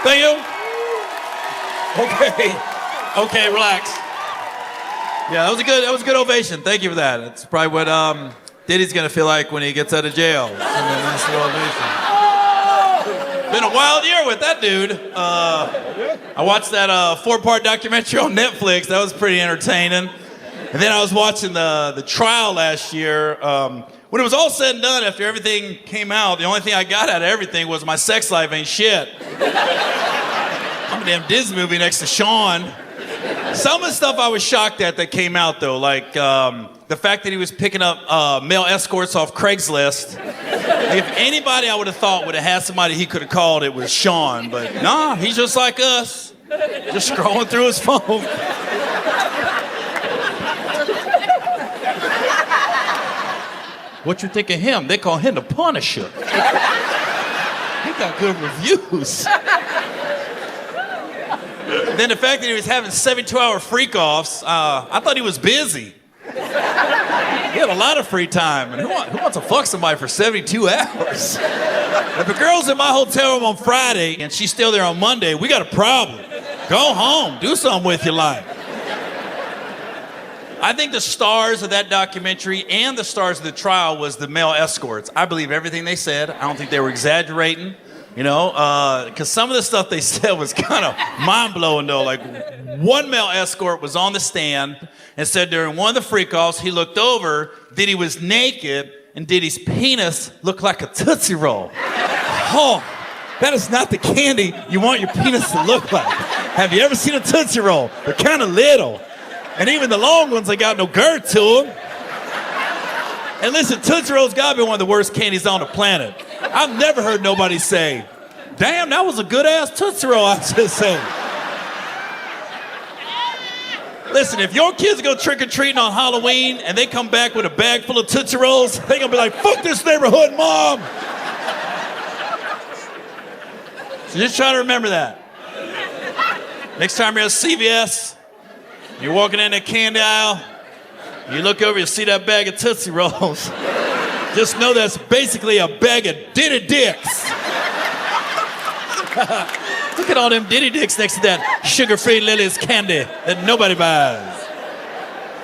Thank you. Okay, relax. Yeah, that was a good ovation. Thank you for that. It's probably what Diddy's gonna feel like when he gets out of jail. Been a wild year with that dude. I watched that 4-part documentary on Netflix. That was pretty entertaining. And then I was watching the trial last year. When it was all said and done, after everything came out, the only thing I got out of everything was my sex life ain't shit. I'm a damn Disney movie next to Sean. Some of the stuff I was shocked at that came out, though, like the fact that he was picking up male escorts off Craigslist. If anybody I would have thought would have had somebody he could have called, it was Sean. But nah, he's just like us, just scrolling through his phone. What you think of him? They call him the Punisher. He got good reviews. Then the fact that he was having 72-hour freak-offs, I thought he was busy. He had a lot of free time. And who wants to fuck somebody for 72 hours? If a girl's in my hotel room on Friday and she's still there on Monday, we got a problem. Go home. Do something with your life. I think the stars of that documentary and the stars of the trial was the male escorts. I believe everything they said. I don't think they were exaggerating, you know, because some of the stuff they said was kind of mind-blowing, though. Like, one male escort was on the stand and said during one of the freak-offs, he looked over, Diddy was naked, and Diddy's penis looked like a Tootsie Roll. Oh, that is not the candy you want your penis to look like. Have you ever seen a Tootsie Roll? They're kind of little. And even the long ones ain't got no girth to them. And listen, Tootsie Roll's gotta be one of the worst candies on the planet. I've never heard nobody say, damn, that was a good-ass Tootsie Roll, I just say. Listen, if your kids go trick-or-treating on Halloween and they come back with a bag full of Tootsie Rolls, they gonna be like, fuck this neighborhood, Mom! So just try to remember that. Next time you're at CVS, you're walking in that candy aisle, you look over, you see that bag of Tootsie Rolls. Just know that's basically a bag of Diddy Dicks. Look at all them Diddy Dicks next to that sugar-free Lily's candy that nobody buys.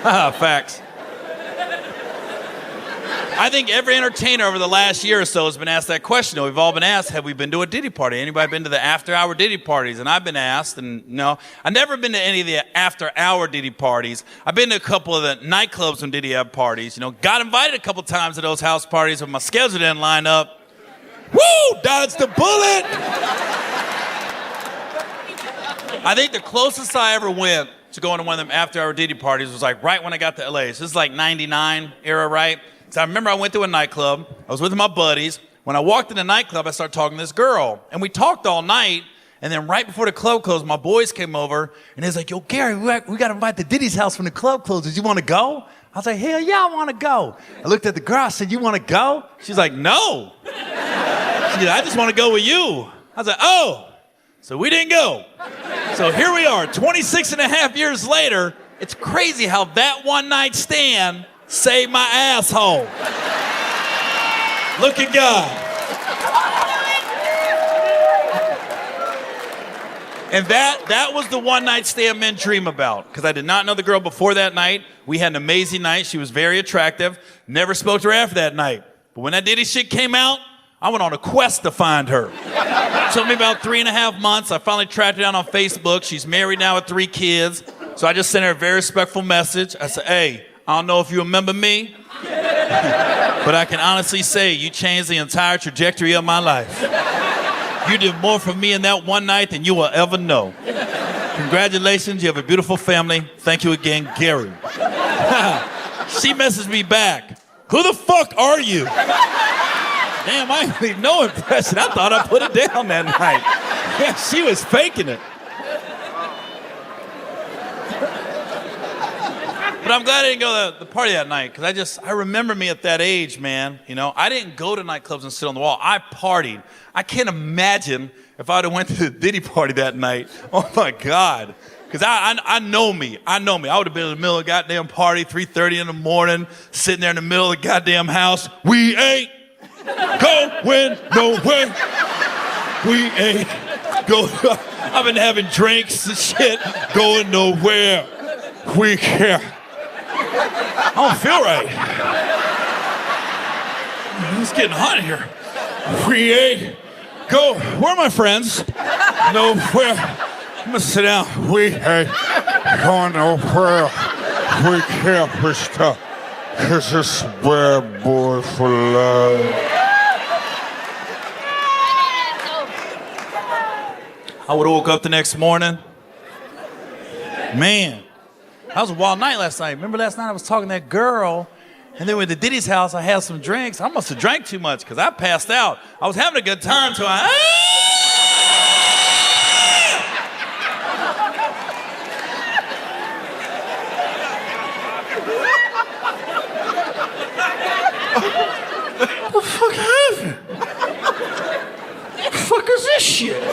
Facts. I think every entertainer over the last year or so has been asked that question. We've all been asked, have we been to a Diddy party? Anybody been to the after-hour Diddy parties? And I've been asked, and no. I've never been to any of the after-hour Diddy parties. I've been to a couple of the nightclubs when Diddy had parties. You know, got invited a couple times to those house parties, but my schedule didn't line up. Woo! Dodged the bullet! I think the closest I ever went to going to one of them after-hour Diddy parties was like right when I got to LA. So this is like 99 era, right? So I remember I went to a nightclub. I was with my buddies. When I walked in the nightclub, I started talking to this girl. And we talked all night. And then right before the club closed, my boys came over. And they was like, yo, Gary, we got to invite the Diddy's house when the club closes. You want to go? I was like, hell yeah, I want to go. I looked at the girl. I said, you want to go? She's like, no. She said, I just want to go with you. I was like, oh. So we didn't go. So here we are, 26 and a half years later. It's crazy how that one-night stand saved my asshole. Look at God. And that was the one-night stand men dream about, because I did not know the girl before that night. We had an amazing night. She was very attractive. Never spoke to her after that night. But when that Diddy shit came out, I went on a quest to find her. It took me about 3.5 months. I finally tracked her down on Facebook. She's married now with 3 kids. So I just sent her a very respectful message. I said, hey, I don't know if you remember me, but I can honestly say you changed the entire trajectory of my life. You did more for me in that one night than you will ever know. Congratulations, you have a beautiful family. Thank you again, Gary. She messaged me back. Who the fuck are you? Damn, I ain't leave no impression. I thought I put it down that night. Yeah, she was faking it. But I'm glad I didn't go to the party that night, because I remember me at that age, man. You know, I didn't go to nightclubs and sit on the wall. I partied. I can't imagine if I'd have went to the Diddy party that night. Oh, my God. Because I know me. I know me. I would have been in the middle of the goddamn party, 3:30 in the morning, sitting there in the middle of the goddamn house. We ain't going nowhere. We ain't I've been having drinks and shit, going nowhere. We can't. I don't feel right. It's getting hot in here. We ain't go. Where are my friends? Nowhere. I'm gonna sit down. We ain't going nowhere. We can't push stuff. Cause it's bad boy for life. I would have woke up the next morning. Man, that was a wild night last night. Remember last night I was talking to that girl, and then went to Diddy's house, I had some drinks. I must have drank too much because I passed out. I was having a good time until What the fuck happened? What the fuck is this shit?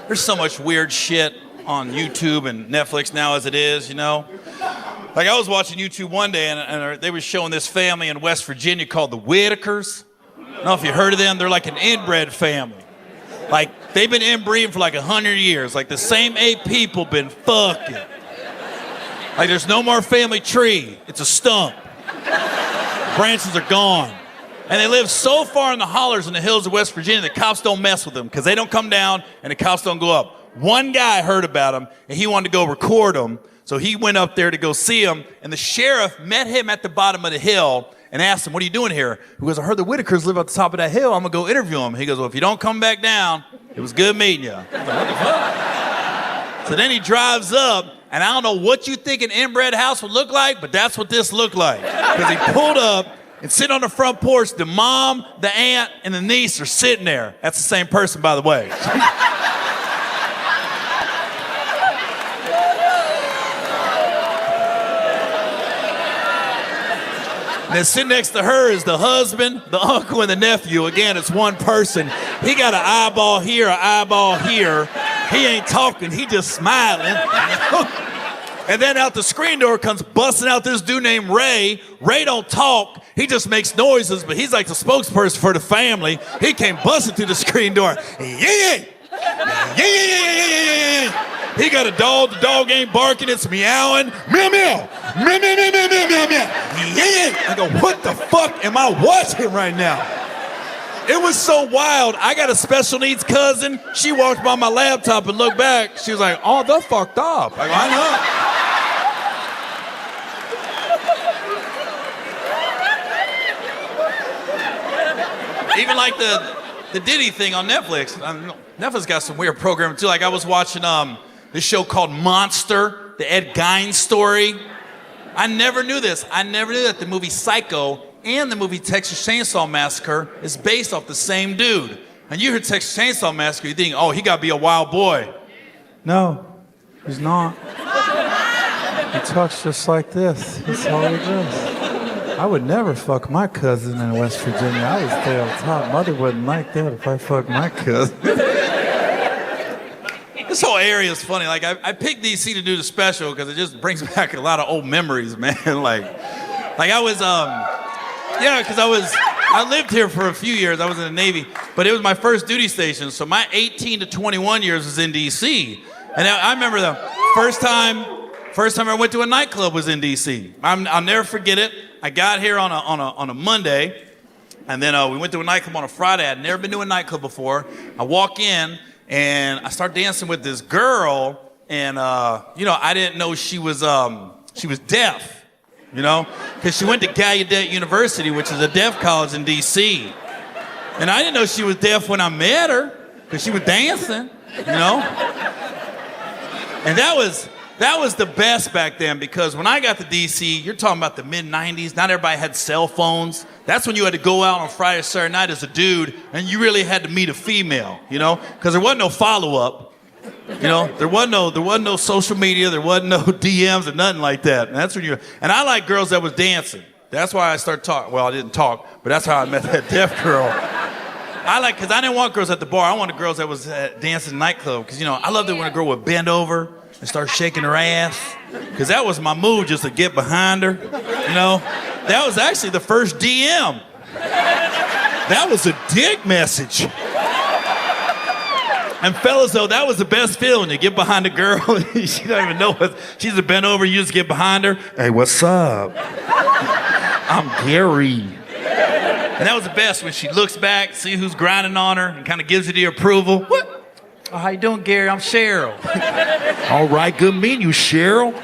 There's so much weird shit on YouTube and Netflix now as it is, you know? Like I was watching YouTube one day and they were showing this family in West Virginia called the Whitakers. I don't know if you heard of them. They're like an inbred family. Like they've been inbreeding for like 100 years. Like the same 8 people been fucking. Like there's no more family tree. It's a stump. Branches are gone. And they live so far in the hollers in the hills of West Virginia, the cops don't mess with them because they don't come down and the cops don't go up. One guy heard about them and he wanted to go record them. So he went up there to go see him, and the sheriff met him at the bottom of the hill and asked him, "What are you doing here?" He goes, "I heard the Whitakers live at the top of that hill. I'm going to go interview him." He goes, "Well, if you don't come back down, it was good meeting you." I was like, what the fuck? So then he drives up, and I don't know what you think an inbred house would look like, but that's what this looked like. Because he pulled up and sitting on the front porch, the mom, the aunt, and the niece are sitting there. That's the same person, by the way. And then sitting next to her is the husband, the uncle, and the nephew. Again, it's one person. He got an eyeball here, an eyeball here. He ain't talking, he just smiling. And then out the screen door comes busting out this dude named Ray. Ray don't talk, he just makes noises, but he's like the spokesperson for the family. He came busting through the screen door. Yeah. He got a dog, the dog ain't barking, it's meowing. Meow, meow. Meow, meow, meow, meow, meow, meow, meow. Yeah. I go, what the fuck am I watching right now? It was so wild. I got a special needs cousin. She walked by my laptop and looked back. She was like, "Oh, they're fucked up." I go, "I know." Even like the Diddy thing on Netflix. Netflix got some weird programming too. Like I was watching this show called Monster, the Ed Gein story. I never knew this. I never knew that the movie Psycho and the movie Texas Chainsaw Massacre is based off the same dude. And you hear Texas Chainsaw Massacre, you think, oh, he gotta be a wild boy. No, he's not. He talks just like this. That's all he does. I would never fuck my cousin in West Virginia. I would stay on top. Mother wouldn't like that if I fucked my cousin. This whole area is funny. Like I picked DC to do the special because it just brings back a lot of old memories, man. like I was because I lived here for a few years. I was in the Navy, but it was my first duty station. So my 18 to 21 years was in DC, and I remember the first time I went to a nightclub was in DC. I'll never forget it. I got here on a Monday, and then we went to a nightclub on a Friday. I'd never been to a nightclub before. I walk in. And I start dancing with this girl, and I didn't know she was deaf, because she went to Gallaudet University, which is a deaf college in D.C. And I didn't know she was deaf when I met her, because she was dancing, And that was the best back then, because when I got to D.C., you're talking about the mid-'90s. Not everybody had cell phones. That's when you had to go out on Friday or Saturday night as a dude, and you really had to meet a female, because there wasn't no follow-up. There wasn't no social media, there wasn't no DMs or nothing like that. And I like girls that was dancing. That's why I started talking. Well, I didn't talk, but that's how I met that deaf girl. Because I didn't want girls at the bar. I wanted girls that was dancing in the nightclub, because, I loved it when a girl would bend over, and start shaking her ass. Because that was my move, just to get behind her. You know, that was actually the first DM. That was a dick message. And fellas, though, that was the best feeling. You get behind a girl, she don't even know what, she's bent over, you just get behind her. Hey, what's up? I'm Gary. And that was the best, when she looks back, see who's grinding on her, and kind of gives you the approval. What? Oh, how you doing, Gary? I'm Cheryl. All right, good meeting you, Cheryl.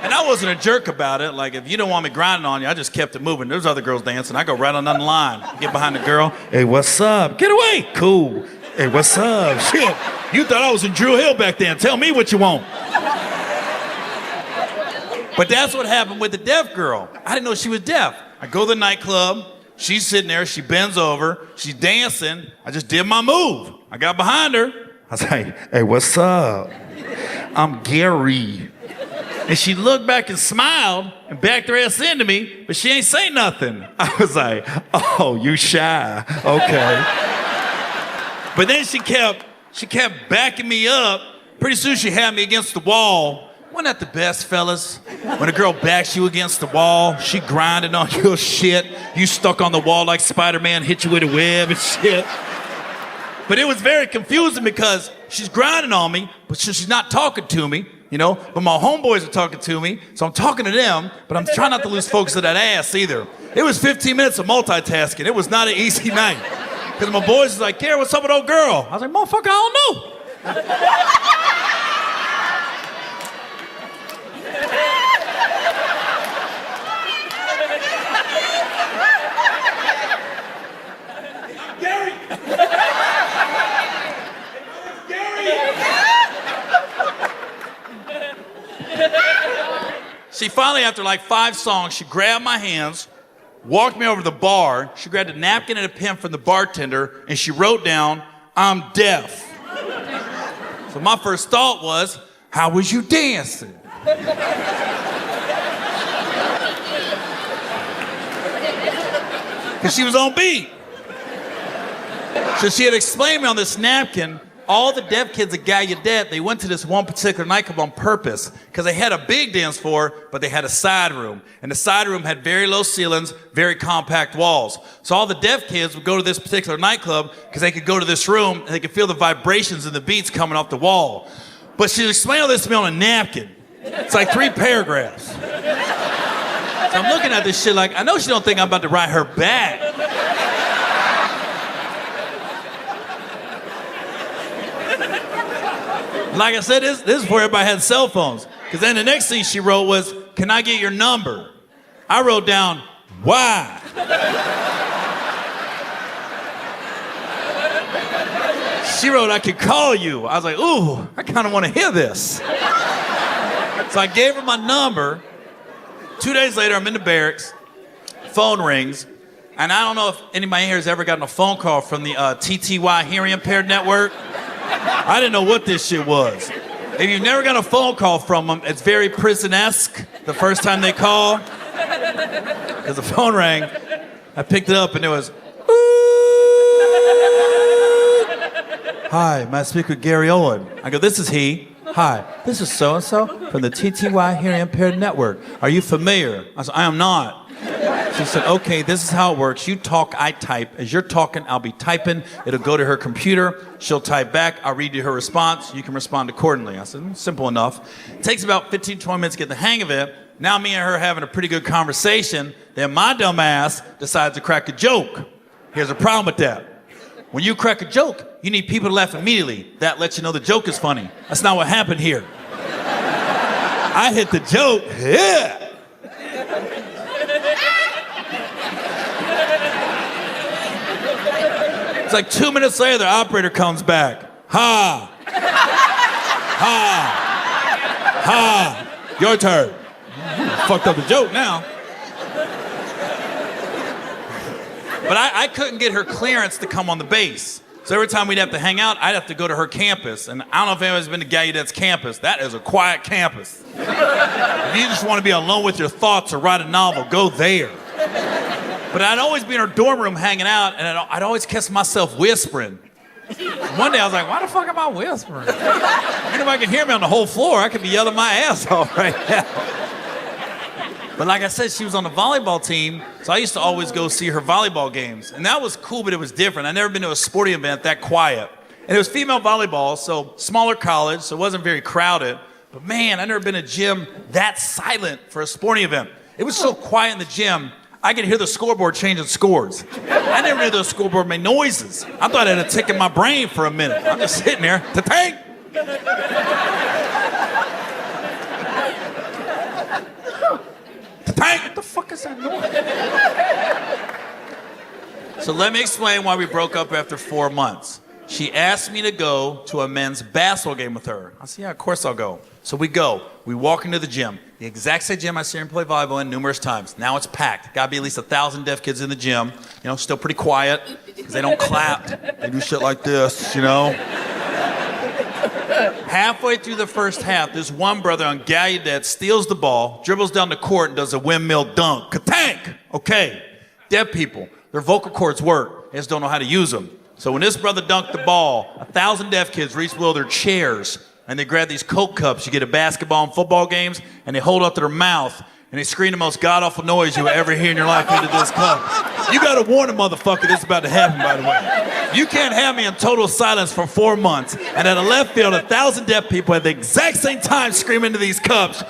And I wasn't a jerk about it. Like, if you don't want me grinding on you, I just kept it moving. There's other girls dancing. I go right on down the line. Get behind the girl. Hey, what's up? Get away. Cool. Hey, what's up? Shit. You thought I was in Drew Hill back then. Tell me what you want. But that's what happened with the deaf girl. I didn't know she was deaf. I go to the nightclub. She's sitting there. She bends over. She's dancing. I just did my move. I got behind her. I was like, hey, what's up? I'm Gary. And she looked back and smiled and backed her ass into me, but she ain't say nothing. I was like, oh, you shy. Okay. But then she kept backing me up. Pretty soon she had me against the wall. Wasn't that the best, fellas? When a girl backs you against the wall, she grinding on your shit. You stuck on the wall like Spider-Man hit you with a web and shit. But it was very confusing because she's grinding on me, but she's not talking to me, you know? But my homeboys are talking to me, so I'm talking to them, but I'm trying not to lose focus of that ass either. It was 15 minutes of multitasking. It was not an easy night. Because my boys was like, Gary, what's up with old girl? I was like, motherfucker, I don't know. Gary! She finally, after like 5 songs, she grabbed my hands, walked me over to the bar. She grabbed a napkin and a pen from the bartender, and she wrote down, I'm deaf. So my first thought was, how was you dancing? Because she was on beat. So she had explained to me on this napkin, all the deaf kids at Gallaudet, they went to this one particular nightclub on purpose because they had a big dance floor, but they had a side room. And the side room had very low ceilings, very compact walls. So all the deaf kids would go to this particular nightclub because they could go to this room and they could feel the vibrations and the beats coming off the wall. But she explained all this to me on a napkin. It's like 3 paragraphs. So I'm looking at this shit like, I know she don't think I'm about to write her back. Like I said, this is before everybody had cell phones. Because then the next thing she wrote was, can I get your number? I wrote down, why? She wrote, I could call you. I was like, ooh, I kind of want to hear this. So I gave her my number. 2 days later, I'm in the barracks. Phone rings. And I don't know if anybody here has ever gotten a phone call from the TTY Hearing Impaired Network. I didn't know what this shit was. If you've never got a phone call from them, it's very prison-esque the first time they call. Because the phone rang, I picked it up and it was, hi, may I speak with Gary Owen? I go, this is he. Hi, this is so-and-so from the TTY Hearing Impaired Network. Are you familiar? I said, I am not. She said, okay, this is how it works. You talk, I type. As you're talking, I'll be typing. It'll go to her computer. She'll type back. I'll read you her response. You can respond accordingly. I said, simple enough. It takes about 15, 20 minutes to get the hang of it. Now me and her having a pretty good conversation. Then my dumb ass decides to crack a joke. Here's a problem with that. When you crack a joke, you need people to laugh immediately. That lets you know the joke is funny. That's not what happened here. I hit the joke. Yeah. It's like 2 minutes later, the operator comes back. Ha! Ha! Ha! Your turn. Fucked up the joke now. But I couldn't get her clearance to come on the base. So every time we'd have to hang out, I'd have to go to her campus. And I don't know if anyone's been to Gallaudet's campus. That is a quiet campus. If you just want to be alone with your thoughts or write a novel, go there. But I'd always be in her dorm room hanging out, and I'd always catch myself whispering. One day I was like, why the fuck am I whispering? Anybody can hear me on the whole floor. I could be yelling my ass off right now. But like I said, she was on the volleyball team, so I used to always go see her volleyball games. And that was cool, but it was different. I'd never been to a sporting event that quiet. And it was female volleyball, so smaller college, so it wasn't very crowded. But man, I'd never been to a gym that silent for a sporting event. It was so quiet in the gym, I could hear the scoreboard changing scores. I never knew the scoreboard made noises. I thought it had a tick in my brain for a minute. I'm just sitting there, ta-tang! Ta-tang! What the fuck is that noise? So let me explain why we broke up after 4 months. She asked me to go to a men's basketball game with her. I said, yeah, of course I'll go. So we go. We walk into the gym. The exact same gym I see her play volleyball in numerous times. Now it's packed. Got to be at least 1,000 deaf kids in the gym. You know, still pretty quiet because they don't clap. They do shit like this, you know. Halfway through the first half, this one brother on Gallaudet steals the ball, dribbles down the court, and does a windmill dunk. Ka-tank! Okay. Deaf people, their vocal cords work. They just don't know how to use them. So when this brother dunked the ball, 1,000 deaf kids reached below their chairs and they grab these Coke cups you get at basketball and football games and they hold up to their mouth and they scream the most god-awful noise you will ever hear in your life into this cup. You gotta warn a motherfucker this is about to happen, by the way. You can't have me in total silence for 4 months and at a left field, 1,000 deaf people at the exact same time scream into these cups.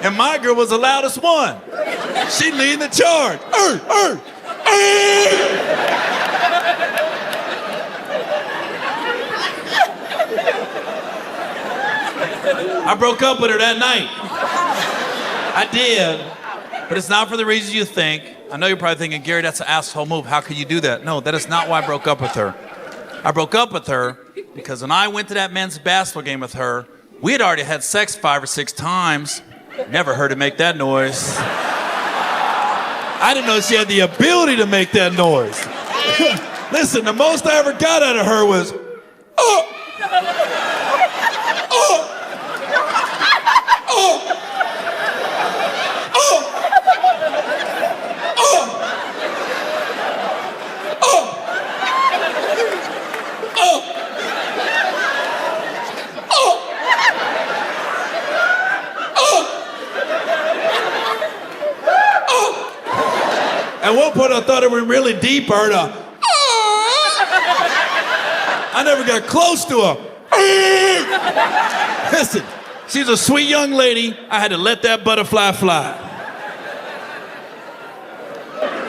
And my girl was the loudest one. She leading the charge. I broke up with her that night. I did, but it's not for the reasons you think. I know you're probably thinking, Gary, that's an asshole move. How could you do that? No, that is not why I broke up with her. I broke up with her because when I went to that men's basketball game with her, we had already had sex 5 or 6 times. Never heard her make that noise. I didn't know she had the ability to make that noise. Listen, the most I ever got out of her was, oh, oh, oh, oh, oh, oh, oh, oh. At one point, I thought it went really deep. I heard a, I never got close to her. Listen, she's a sweet young lady. I had to let that butterfly fly.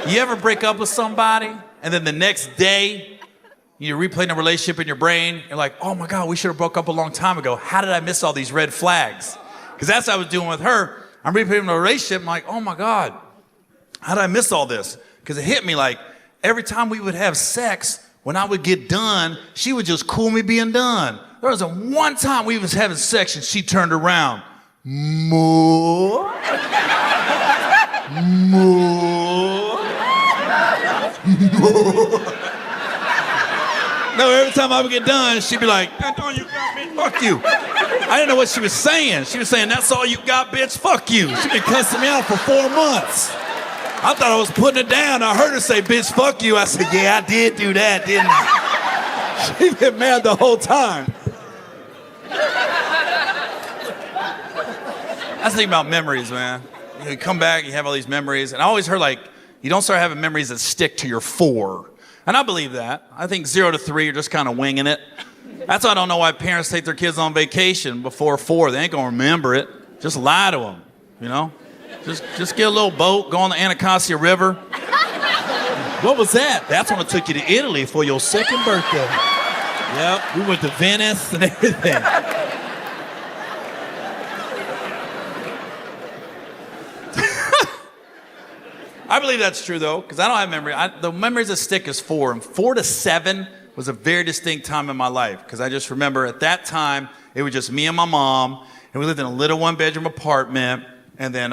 You ever break up with somebody, and then the next day, you're replaying the relationship in your brain, you're like, oh my God, we should have broke up a long time ago. How did I miss all these red flags? Because that's what I was doing with her. I'm replaying the relationship, I'm like, oh my God. How did I miss all this? Because it hit me like every time we would have sex, when I would get done, she would just cool me being done. There was one time we was having sex and she turned around. More. More. More. No, every time I would get done, she'd be like, that's all you got, bitch, fuck you. I didn't know what she was saying. She was saying, that's all you got, bitch, fuck you. She'd been cussing me out for 4 months. I thought I was putting it down. I heard her say, bitch, fuck you. I said, yeah, I did do that, didn't I? She been mad the whole time. That's the thing about memories, man. You come back, you have all these memories. And I always heard, like, you don't start having memories that stick to your 4. And I believe that. I think 0 to 3, you're just kind of winging it. That's why I don't know why parents take their kids on vacation before 4. They ain't going to remember it. Just lie to them, you know? Just get a little boat, go on the Anacostia River. What was that? That's when I took you to Italy for your 2nd birthday. Yep, we went to Venice and everything. I believe that's true, though, because I don't have memory. The memories that stick is 4. And 4 to 7 was a very distinct time in my life, because I just remember at that time, it was just me and my mom, and we lived in a little 1-bedroom apartment. And then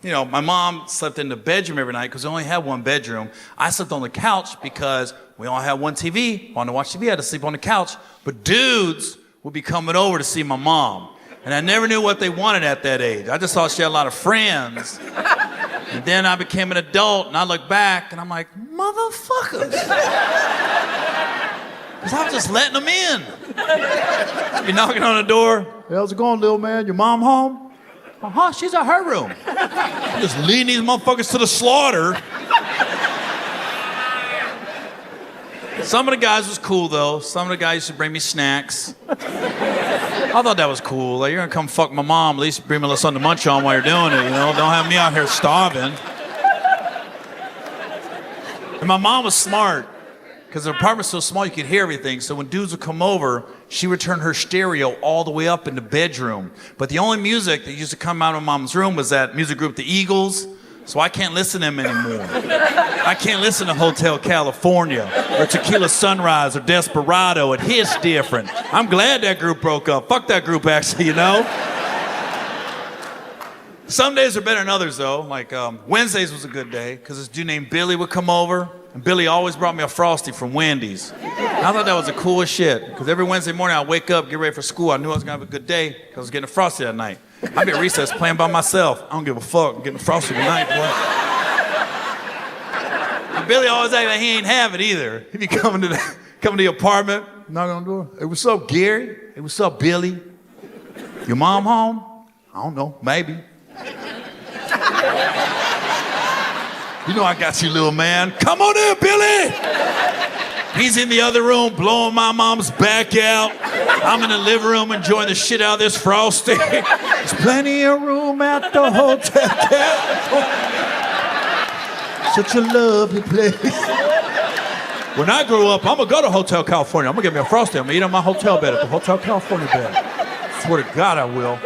my mom slept in the bedroom every night because we only had one bedroom. I slept on the couch because we only had one TV. Wanted to watch TV, I had to sleep on the couch. But dudes would be coming over to see my mom. And I never knew what they wanted at that age. I just thought she had a lot of friends. And then I became an adult, and I look back, and I'm like, motherfuckers. Because I was just letting them in. Be knocking on the door. Hey, how's it going, little man? Your mom home? Uh-huh, she's at her room. I'm just leading these motherfuckers to the slaughter. Some of the guys was cool, though. Some of the guys used to bring me snacks. I thought that was cool. Like, you're gonna come fuck my mom, at least bring me a little something to munch on while you're doing it, Don't have me out here starving. And my mom was smart, because the apartment's so small you could hear everything. So when dudes would come over, she would turn her stereo all the way up in the bedroom. But the only music that used to come out of mom's room was that music group, the Eagles. So I can't listen to them anymore. I can't listen to Hotel California or Tequila Sunrise or Desperado. It hits different. I'm glad that group broke up. Fuck that group, actually, Some days are better than others, though. Like Wednesdays was a good day because this dude named Billy would come over, and Billy always brought me a Frosty from Wendy's. I thought that was the coolest shit because every Wednesday morning I'd wake up, get ready for school. I knew I was gonna have a good day because I was getting a Frosty that night. I'd be at recess playing by myself. I don't give a fuck. I'm getting a Frosty tonight, boy. And Billy always act like he ain't have it either. He'd be coming to the apartment, knocking on the door. Hey, what's up, Gary? Hey, what's up, Billy? Your mom home? I don't know, maybe. I got you, little man. Come on in, Billy! He's in the other room blowing my mom's back out. I'm in the living room enjoying the shit out of this Frosty. There's plenty of room at the Hotel California. Such a lovely place. When I grow up, I'm gonna go to Hotel California. I'm gonna get me a Frosty. I'm gonna eat on my hotel bed at the Hotel California bed. I swear to God I will.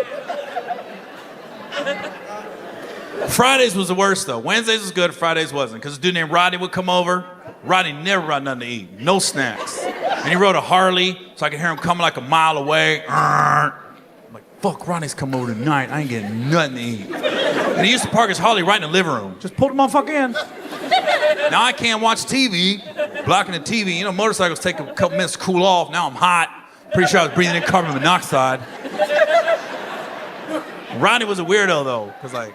Fridays was the worst, though. Wednesdays was good, Fridays wasn't. Because a dude named Rodney would come over. Rodney never brought nothing to eat. No snacks. And he rode a Harley, so I could hear him coming like a mile away. I'm like, fuck, Rodney's coming over tonight. I ain't getting nothing to eat. And he used to park his Harley right in the living room. Just pull the motherfucker in. Now I can't watch TV. Blocking the TV. Motorcycles take a couple minutes to cool off. Now I'm hot. Pretty sure I was breathing in carbon monoxide. Rodney was a weirdo, though. Because,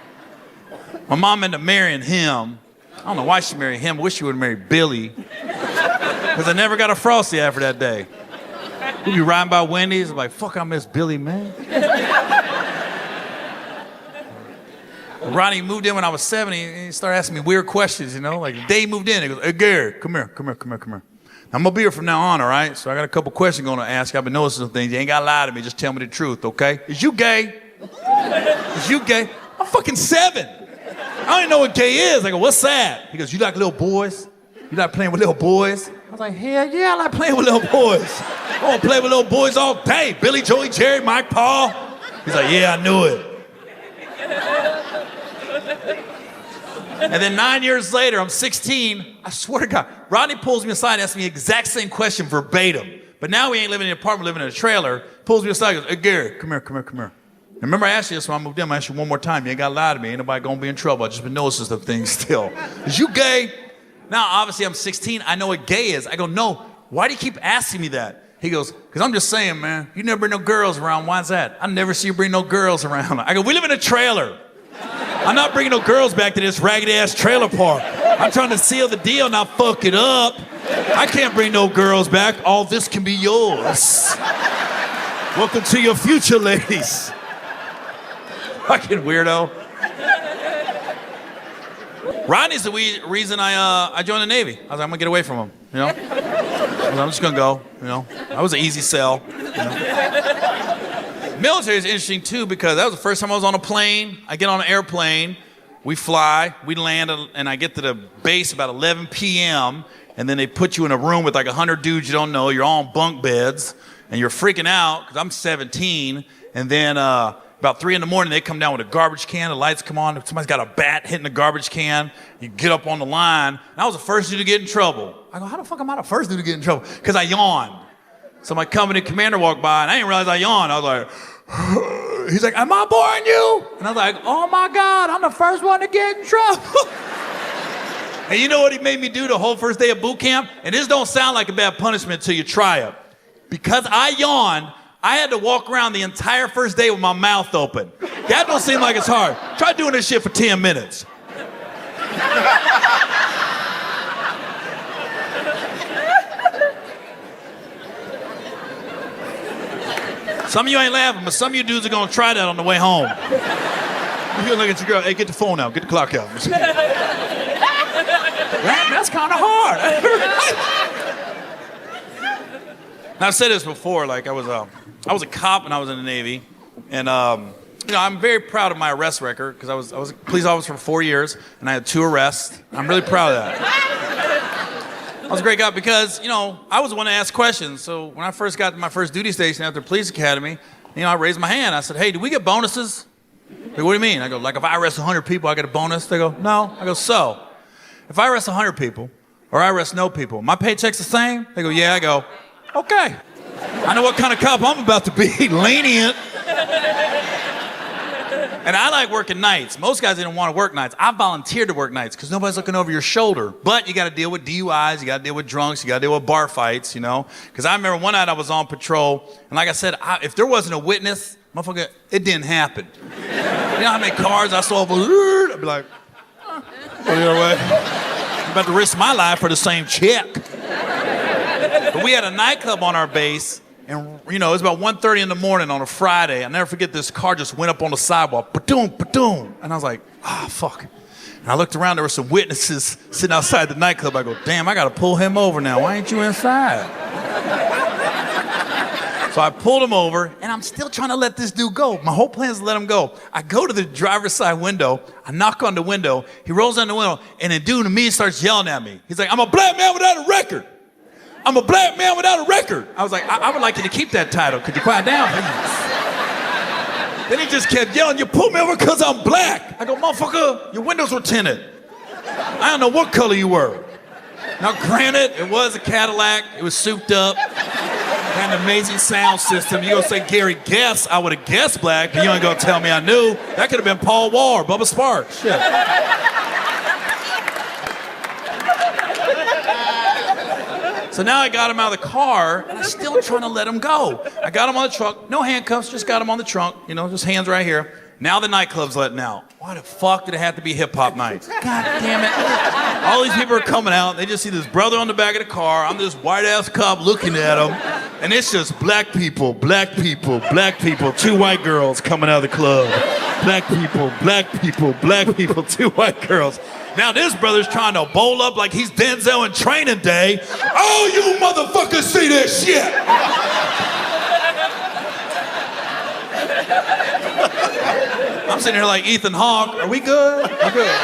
my mom ended up marrying him. I don't know why she married him. I wish she would have married Billy. Because I never got a Frosty after that day. We'd be riding by Wendy's. I'm like, fuck, I miss Billy, man. Ronnie moved in when I was 7. He started asking me weird questions, Like the day he moved in, he goes, hey, Gary, come here. I'm going to be here from now on, all right? So I got a couple questions I'm going to ask you. I've been noticing some things. You ain't got to lie to me. Just tell me the truth, okay? Is you gay? I'm fucking 7. I don't even know what gay is. I go, what's that? He goes, you like little boys? You like playing with little boys? I was like, hell yeah, I like playing with little boys. I want to play with little boys all day. Billy, Joey, Jerry, Mike, Paul. He's like, yeah, I knew it. And then 9 years later, I'm 16. I swear to God, Rodney pulls me aside and asks me the exact same question verbatim. But now we ain't living in an apartment, living in a trailer. Pulls me aside and goes, hey, Gary, come here. And remember I asked you this when I moved in. I asked you one more time. You ain't got to lie to me. Ain't nobody going to be in trouble. I just been noticing some things still. Is you gay? Now, obviously, I'm 16. I know what gay is. I go, no. Why do you keep asking me that? He goes, because I'm just saying, man. You never bring no girls around. Why is that? I never see you bring no girls around. I go, we live in a trailer. I'm not bringing no girls back to this raggedy-ass trailer park. I'm trying to seal the deal, not fuck it up. I can't bring no girls back. All this can be yours. Welcome to your future, ladies. Fucking weirdo. Rodney's the reason I joined the Navy. I was like, I'm gonna get away from him, I'm just gonna go, I was an easy sell, Military is interesting too because that was the first time I was on a plane. I get on an airplane, we fly, we land, and I get to the base about 11 p.m. And then they put you in a room with like 100 dudes you don't know. You're all on bunk beds, and you're freaking out because I'm 17. And then about 3 a.m, they come down with a garbage can. The lights come on. Somebody's got a bat hitting the garbage can. You get up on the line. And I was the first dude to get in trouble. I go, how the fuck am I the first dude to get in trouble? Because I yawned. So my company commander walked by, and I didn't realize I yawned. I was like, He's like, am I boring you? And I was like, oh my God, I'm the first one to get in trouble. And you know what he made me do the whole first day of boot camp? And this don't sound like a bad punishment till you try it. Because I yawned, I had to walk around the entire first day with my mouth open. That don't seem like it's hard. Try doing this shit for 10 minutes. Some of you ain't laughing, but some of you dudes are gonna try that on the way home. You're gonna look at your girl, hey, get the phone out, get the clock out. That's kind of hard. Now, I've said this before, like I was a cop when I was in the Navy, and I'm very proud of my arrest record because I was a police officer for 4 years, and I had 2 arrests. I'm really proud of that. I was a great guy because, I was the one to ask questions. So when I first got to my first duty station after police academy, I raised my hand. I said, hey, do we get bonuses? They go, what do you mean? I go, like if I arrest 100 people, I get a bonus? They go, no. I go, so if I arrest 100 people or I arrest no people, my paycheck's the same? They go, yeah. I go, okay. I know what kind of cop I'm about to be, lenient. And I like working nights. Most guys didn't want to work nights. I volunteered to work nights because nobody's looking over your shoulder. But you got to deal with DUIs, you got to deal with drunks, you got to deal with bar fights, Because I remember one night I was on patrol, and like I said, if there wasn't a witness, motherfucker, it didn't happen. You know how many cars I saw? I'd be like, go the other way. I'm about to risk my life for the same check. But we had a nightclub on our base, and it was about 1:30 in the morning on a Friday. I'll never forget, this car just went up on the sidewalk, ba-doom, ba-doom. And I was like, fuck. And I looked around, there were some witnesses sitting outside the nightclub. I go, damn, I gotta pull him over now. Why ain't you inside? So I pulled him over, and I'm still trying to let this dude go. My whole plan is to let him go. I go to the driver's side window, I knock on the window, he rolls down the window, and the dude immediately starts yelling at me. He's like, I'm a black man without a record. I'm a black man without a record. I was like, I would like you to keep that title. Could you quiet down, please? Then he just kept yelling, you pulled me over because I'm black. I go, motherfucker, your windows were tinted. I don't know what color you were. Now, granted, it was a Cadillac. It was souped up. Had an amazing sound system. You gonna say, Gary, guess? I would have guessed black, but you ain't gonna tell me I knew. That could have been Paul Wall or Bubba Sparks. Shit. So now I got him out of the car, and I'm still trying to let him go. I got him on the trunk, no handcuffs, just got him on the trunk, just hands right here. Now the nightclub's letting out. Why the fuck did it have to be hip-hop night? God damn it. All these people are coming out, they just see this brother on the back of the car, I'm this white-ass cop looking at him, and it's just black people, 2 white girls coming out of the club. Black people, 2 white girls. Now this brother's trying to bowl up like he's Denzel in Training Day. Oh, you motherfuckers see this shit! I'm sitting here like Ethan Hawke. Are we good? We're good.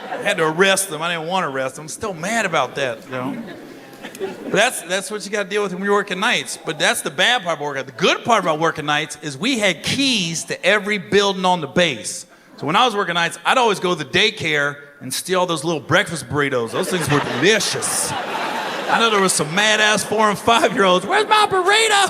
I had to arrest them. I didn't want to arrest them. I'm still mad about that, But that's what you got to deal with when you're working nights. But that's the bad part about working. The good part about working nights is we had keys to every building on the base. So when I was working nights, I'd always go to the daycare and steal those little breakfast burritos. Those things were delicious. I know there was some mad-ass 4 and 5-year-olds. Where's my burrito?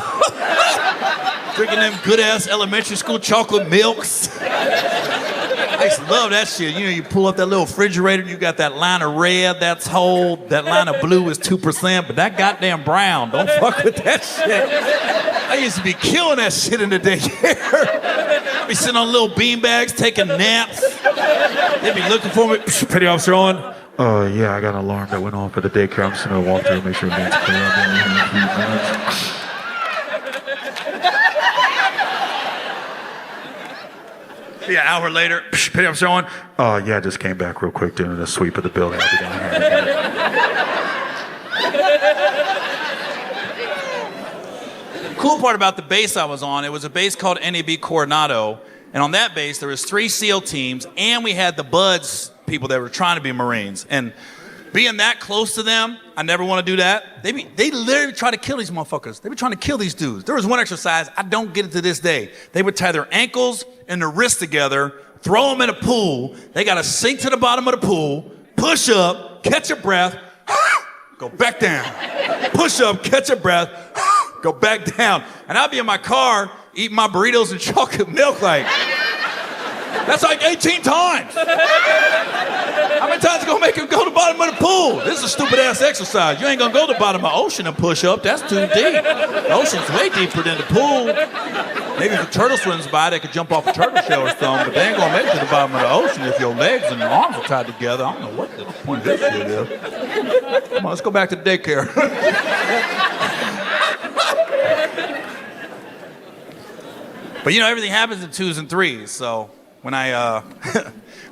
Drinking them good-ass elementary school chocolate milks. I used to love that shit. You pull up that little refrigerator, you got that line of red that's whole, that line of blue is 2%, but that goddamn brown, don't fuck with that shit. I used to be killing that shit in the daycare. I'd be sitting on little beanbags, taking naps. They'd be looking for me. Petty Officer Owen. Yeah, I got an alarm that went off at the daycare. I'm just gonna walk through and make sure everything's clear. Yeah, an hour later, Petty Officer Owen. Yeah, I just came back real quick doing a sweep of the building. I'll be down here. Cool part about the base I was on, it was a base called NAB Coronado, and on that base there was 3 SEAL teams, and we had the Buds people that were trying to be Marines. And being that close to them, I never want to do that. They literally try to kill these motherfuckers. They were trying to kill these dudes. There was one exercise, I don't get it to this day. They would tie their ankles and their wrists together, throw them in a pool. They got to sink to the bottom of the pool, push up, catch a breath, go back down. Push up, catch a breath, go back down. And I'll be in my car eating my burritos and chocolate milk like, that's like 18 times. How many times gonna make him go to the bottom of the pool? This is a stupid ass exercise. You ain't gonna go to the bottom of the ocean and push up. That's too deep. The ocean's way deeper than the pool. Maybe if a turtle swims by, they could jump off a turtle shell or something, but they ain't gonna make it to the bottom of the ocean if your legs and your arms are tied together. I don't know what the point of this shit is. Come on, let's go back to the daycare. But you know, everything happens in 2s and 3s, so when I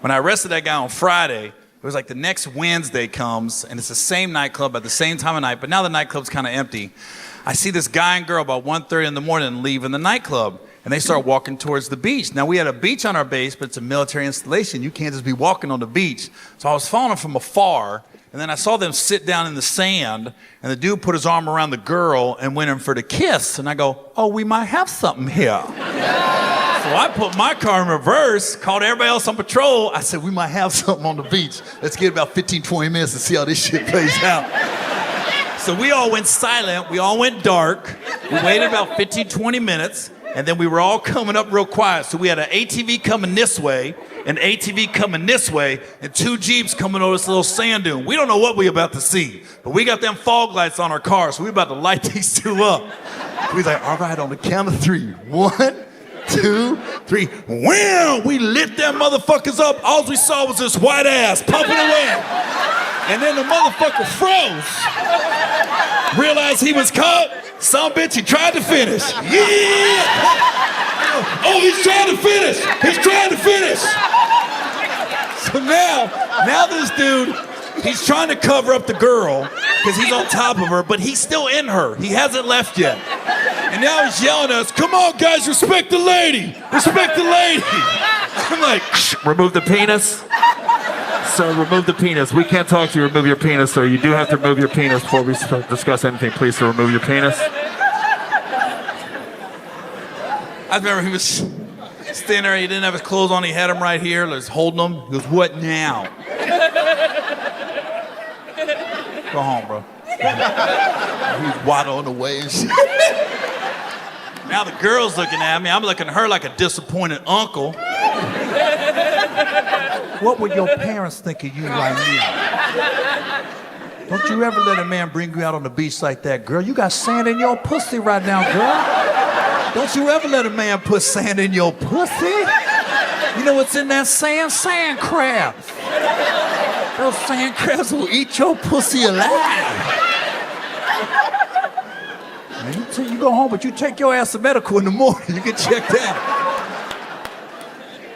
arrested that guy on Friday, it was like the next Wednesday comes, and it's the same nightclub at the same time of night, but now the nightclub's kind of empty. I see this guy and girl about 1:30 in the morning leaving the nightclub, and they start walking towards the beach. Now, we had a beach on our base, but it's a military installation. You can't just be walking on the beach. So I was following them from afar, and then I saw them sit down in the sand, and the dude put his arm around the girl and went in for the kiss. And I go, oh, we might have something here. So I put my car in reverse, called everybody else on patrol. I said, we might have something on the beach. Let's get about 15, 20 minutes to see how this shit plays out. So we all went silent. We all went dark. We waited about 15, 20 minutes, and then we were all coming up real quiet. So we had an ATV coming this way, an ATV coming this way, and 2 Jeeps coming over this little sand dune. We don't know what we about to see, but we got them fog lights on our car, so we about to light these 2 up. We was like, all right, on the count of 3. 1, 2, 3. Wham! We lit them motherfuckers up. All we saw was this white ass pumping away. And then the motherfucker froze. Realized he was caught. Some bitch, he tried to finish. Yeah! Oh, he's trying to finish. He's trying to finish. So now this dude, he's trying to cover up the girl because he's on top of her, but he's still in her. He hasn't left yet. And now he's yelling at us, come on, guys, respect the lady. Respect the lady. I'm like, Remove the penis. Sir, remove the penis. We can't talk to you. Remove your penis, sir. You do have to remove your penis before we discuss anything. Please, sir, remove your penis. I remember he was standing there. He didn't have his clothes on. He had them right here. He was holding them. He goes, what now? Go home, bro. He's waddling away and shit. Now the girl's looking at me. I'm looking at her like a disappointed uncle. What would your parents think of you right now? Don't you ever let a man bring you out on the beach like that, girl. You got sand in your pussy right now, girl. Don't you ever let a man put sand in your pussy. You know what's in that sand? Sand crabs. Those sand crabs will eat your pussy alive. Man, you go home, but you take your ass to medical in the morning. You get checked out.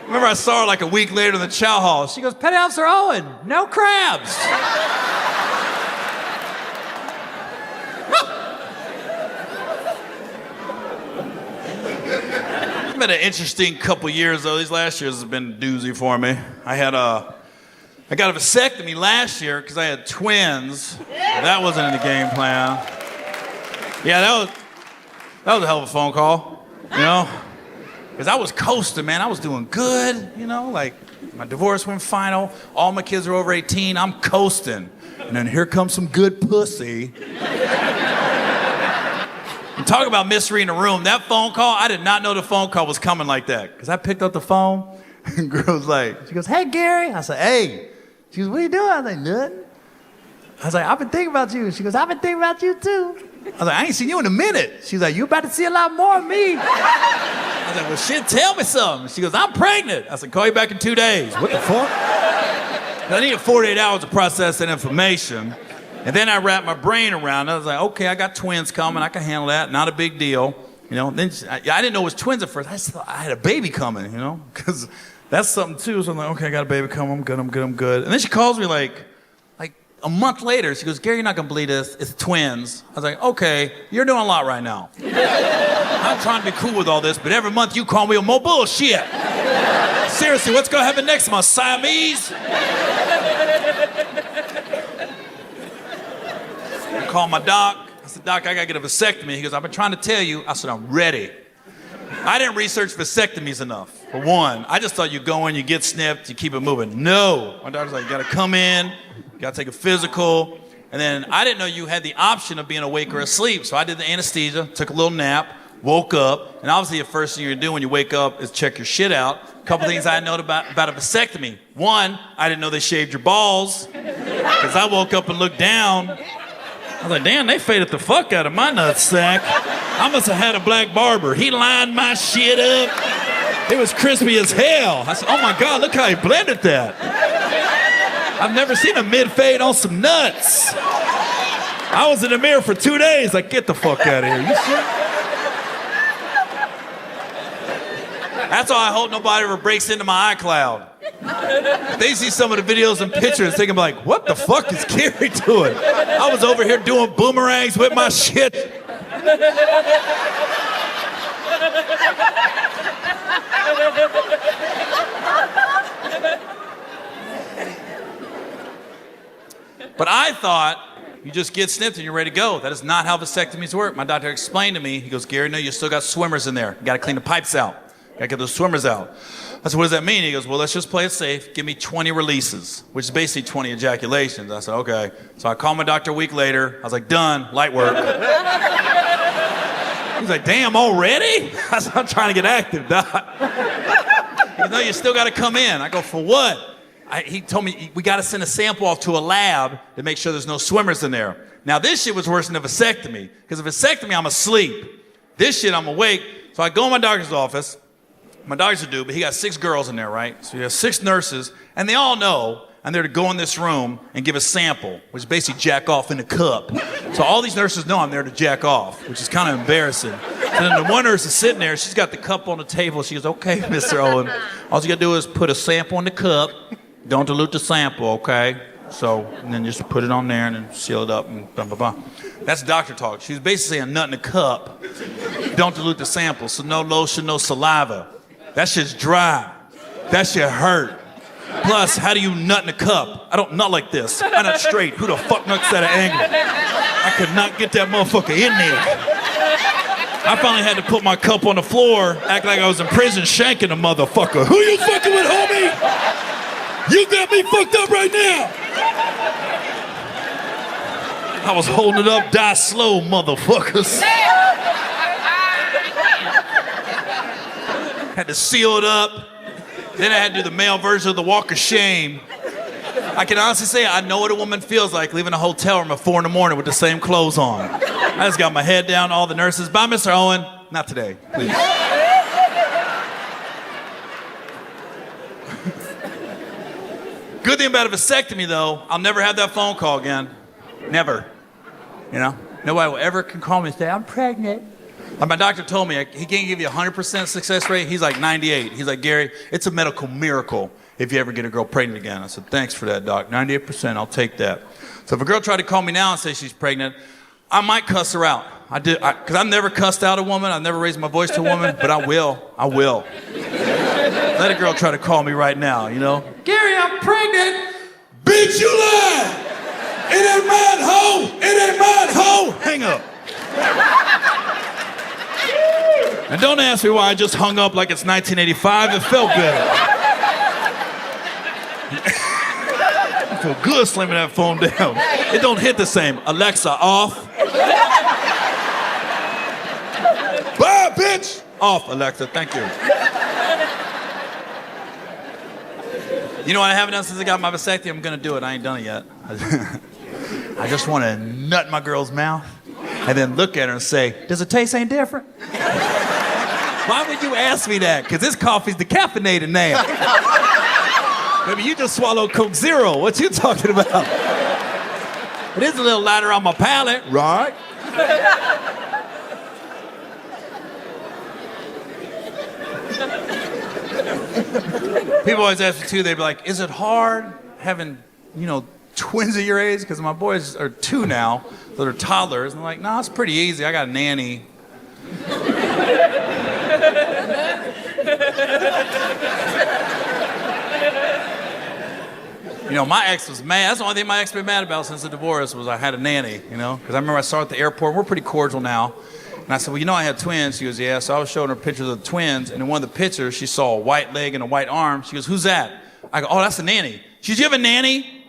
Remember I saw her like a week later in the chow hall. She goes, Petty Officer Owen, no crabs. It's been an interesting couple years, though. These last years has been a doozy for me. I got a vasectomy last year because I had twins. That wasn't in the game plan. Yeah, that was a hell of a phone call, you know? Because I was coasting, man. I was doing good, you know? Like, my divorce went final. All my kids are over 18. I'm coasting. And then here comes some good pussy. And talk about misreading the room. That phone call, I did not know the phone call was coming like that. Because I picked up the phone, and girl's like, she goes, hey, Gary. I said, hey. She goes, what are you doing? I was like, nothing. I was like, I've been thinking about you. She goes, I've been thinking about you, too. I was like, I ain't seen you in a minute. She's like, you about to see a lot more of me. I was like, well, shit, tell me something. She goes, I'm pregnant. I said, call you back in 2 days. What the fuck? I needed 48 hours to process that information. And then I wrapped my brain around it. I was like, okay, I got twins coming. I can handle that. Not a big deal. You know, then I didn't know it was twins at first. I just thought I had a baby coming, you know, because that's something too. So I'm like, okay, I got a baby coming. I'm good. And then she calls me like a month later. She goes, Gary, you're not going to believe this. It's twins. I was like, okay, you're doing a lot right now. I'm trying to be cool with all this, but every month you call me with more bullshit. Seriously, what's going to happen next month? Siamese? I called my doc. I said, Doc, I got to get a vasectomy. He goes, I've been trying to tell you. I said, I'm ready. I didn't research vasectomies enough, for one. I just thought you go in, you get snipped, you keep it moving. No. My doctor's like, you got to come in, you got to take a physical, And then I didn't know you had the option of being awake or asleep. So I did the anesthesia, took a little nap, woke up, and obviously the first thing you're gonna do when you wake up is check your shit out. A couple things I know about a vasectomy. One, I didn't know they shaved your balls, because I woke up and looked down. I was like, damn, they faded the fuck out of my nutsack. I must have had a black barber. He lined my shit up. It was crispy as hell. I said, oh my God, look how he blended that. I've never seen a mid-fade on some nuts. I was in the mirror for 2 days, like, get the fuck out of here. You sure? That's why I hope nobody ever breaks into my iCloud. They see some of the videos and pictures, they can be like, what the fuck is Gary doing? I was over here doing boomerangs with my shit. But I thought you just get snipped and you're ready to go. That is not how vasectomies work. My doctor explained to me, he goes, Gary, no, you still got swimmers in there. You got to clean the pipes out. You got to get those swimmers out. I said, what does that mean? He goes, well, let's just play it safe. Give me 20 releases, which is basically 20 ejaculations. I said, okay. So I called my doctor a week later. I was like, done, light work. He's like, damn, already? I said, I'm trying to get active, doc. He goes, no, you still got to come in. I go, for what? He told me, we got to send a sample off to a lab to make sure there's no swimmers in there. Now, this shit was worse than a vasectomy, because a vasectomy, I'm asleep. This shit, I'm awake. So I go in my doctor's office. My doctor's a dude, but he got 6 girls in there, right? So he has 6 nurses, and they all know I'm there to go in this room and give a sample, which is basically jack off in a cup. So all these nurses know I'm there to jack off, which is kind of embarrassing. And then the one nurse is sitting there, she's got the cup on the table. She goes, okay, Mr. Owen, all you gotta do is put a sample in the cup. Don't dilute the sample, okay? So, and then just put it on there and then seal it up and blah, blah, blah. That's doctor talk. She was basically saying nut in a cup. Don't dilute the sample, so no lotion, no saliva. That shit's dry. That shit hurt. Plus, how do you nut in a cup? I don't nut like this. I nut straight. Who the fuck nuts at an angle? I could not get that motherfucker in there. I finally had to put my cup on the floor, act like I was in prison shanking a motherfucker. Who you fucking with, homie? You got me fucked up right now. I was holding it up, die slow, motherfuckers. Had to seal it up. Then I had to do the male version of the walk of shame. I can honestly say I know what a woman feels like leaving a hotel room at 4 a.m. with the same clothes on. I just got my head down, all the nurses. Bye, Mr. Owen. Not today, please. Good thing about a vasectomy, though, I'll never have that phone call again. Never. You know? Nobody will ever can call me and say, I'm pregnant. Like my doctor told me, he can't give you a 100% success rate. He's like 98. He's like, Gary, it's a medical miracle if you ever get a girl pregnant again. I said, thanks for that, doc. 98%, I'll take that. So if a girl tried to call me now and say she's pregnant, I might cuss her out. Because I've never cussed out a woman. I've never raised my voice to a woman, but I will. Let a girl try to call me right now, you know? Gary, I'm pregnant. Bitch, you lie. It ain't mine, hoe. It ain't mine, hoe. Hang up. And don't ask me why I just hung up like it's 1985. It felt better. I feel good slamming that phone down. It don't hit the same. Alexa, off. Bye, bitch. Off, Alexa. Thank you. You know what I haven't done since I got my vasectomy? I'm going to do it. I ain't done it yet. I just want to nut in my girl's mouth and then look at her and say, does it taste any different? Why would you ask me that? Because this coffee's decaffeinated now. Maybe you just swallowed Coke Zero. What you talking about? It is a little lighter on my palate, right? People always ask me too, they'd be like, is it hard having, twins at your age? Because my boys are 2 now, so they're toddlers. And I'm like, no, it's pretty easy. I got a nanny. My ex was mad. That's the only thing my ex been mad about since the divorce was I had a nanny, Because I remember I saw her at the airport. We're pretty cordial now. And I said, well, I had twins. She goes, yeah. So I was showing her pictures of the twins. And in one of the pictures, she saw a white leg and a white arm. She goes, who's that? I go, oh, that's the nanny. She goes, you have a nanny?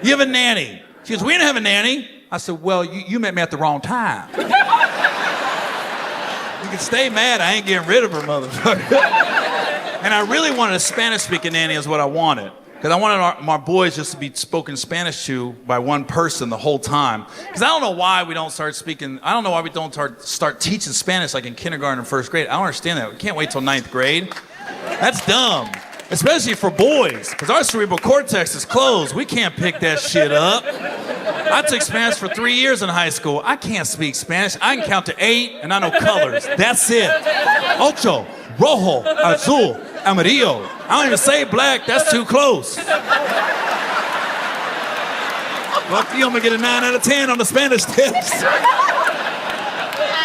You have a nanny? She goes, we didn't have a nanny. I said, well, you met me at the wrong time. You can stay mad, I ain't getting rid of her, motherfucker. And I really wanted a Spanish-speaking nanny is what I wanted. Because I wanted my boys just to be spoken Spanish to by one person the whole time. Because I don't know why we don't start start teaching Spanish like in kindergarten and first grade. I don't understand that. We can't wait till 9th grade. That's dumb. Especially for boys. Because our cerebral cortex is closed. We can't pick that shit up. I took Spanish for 3 years in high school. I can't speak Spanish. I can count to 8 and I know colors. That's it. Ocho, rojo, azul, amarillo. I don't even say black, that's too close. Fuck you, I'm gonna get a 9 out of 10 on the Spanish test.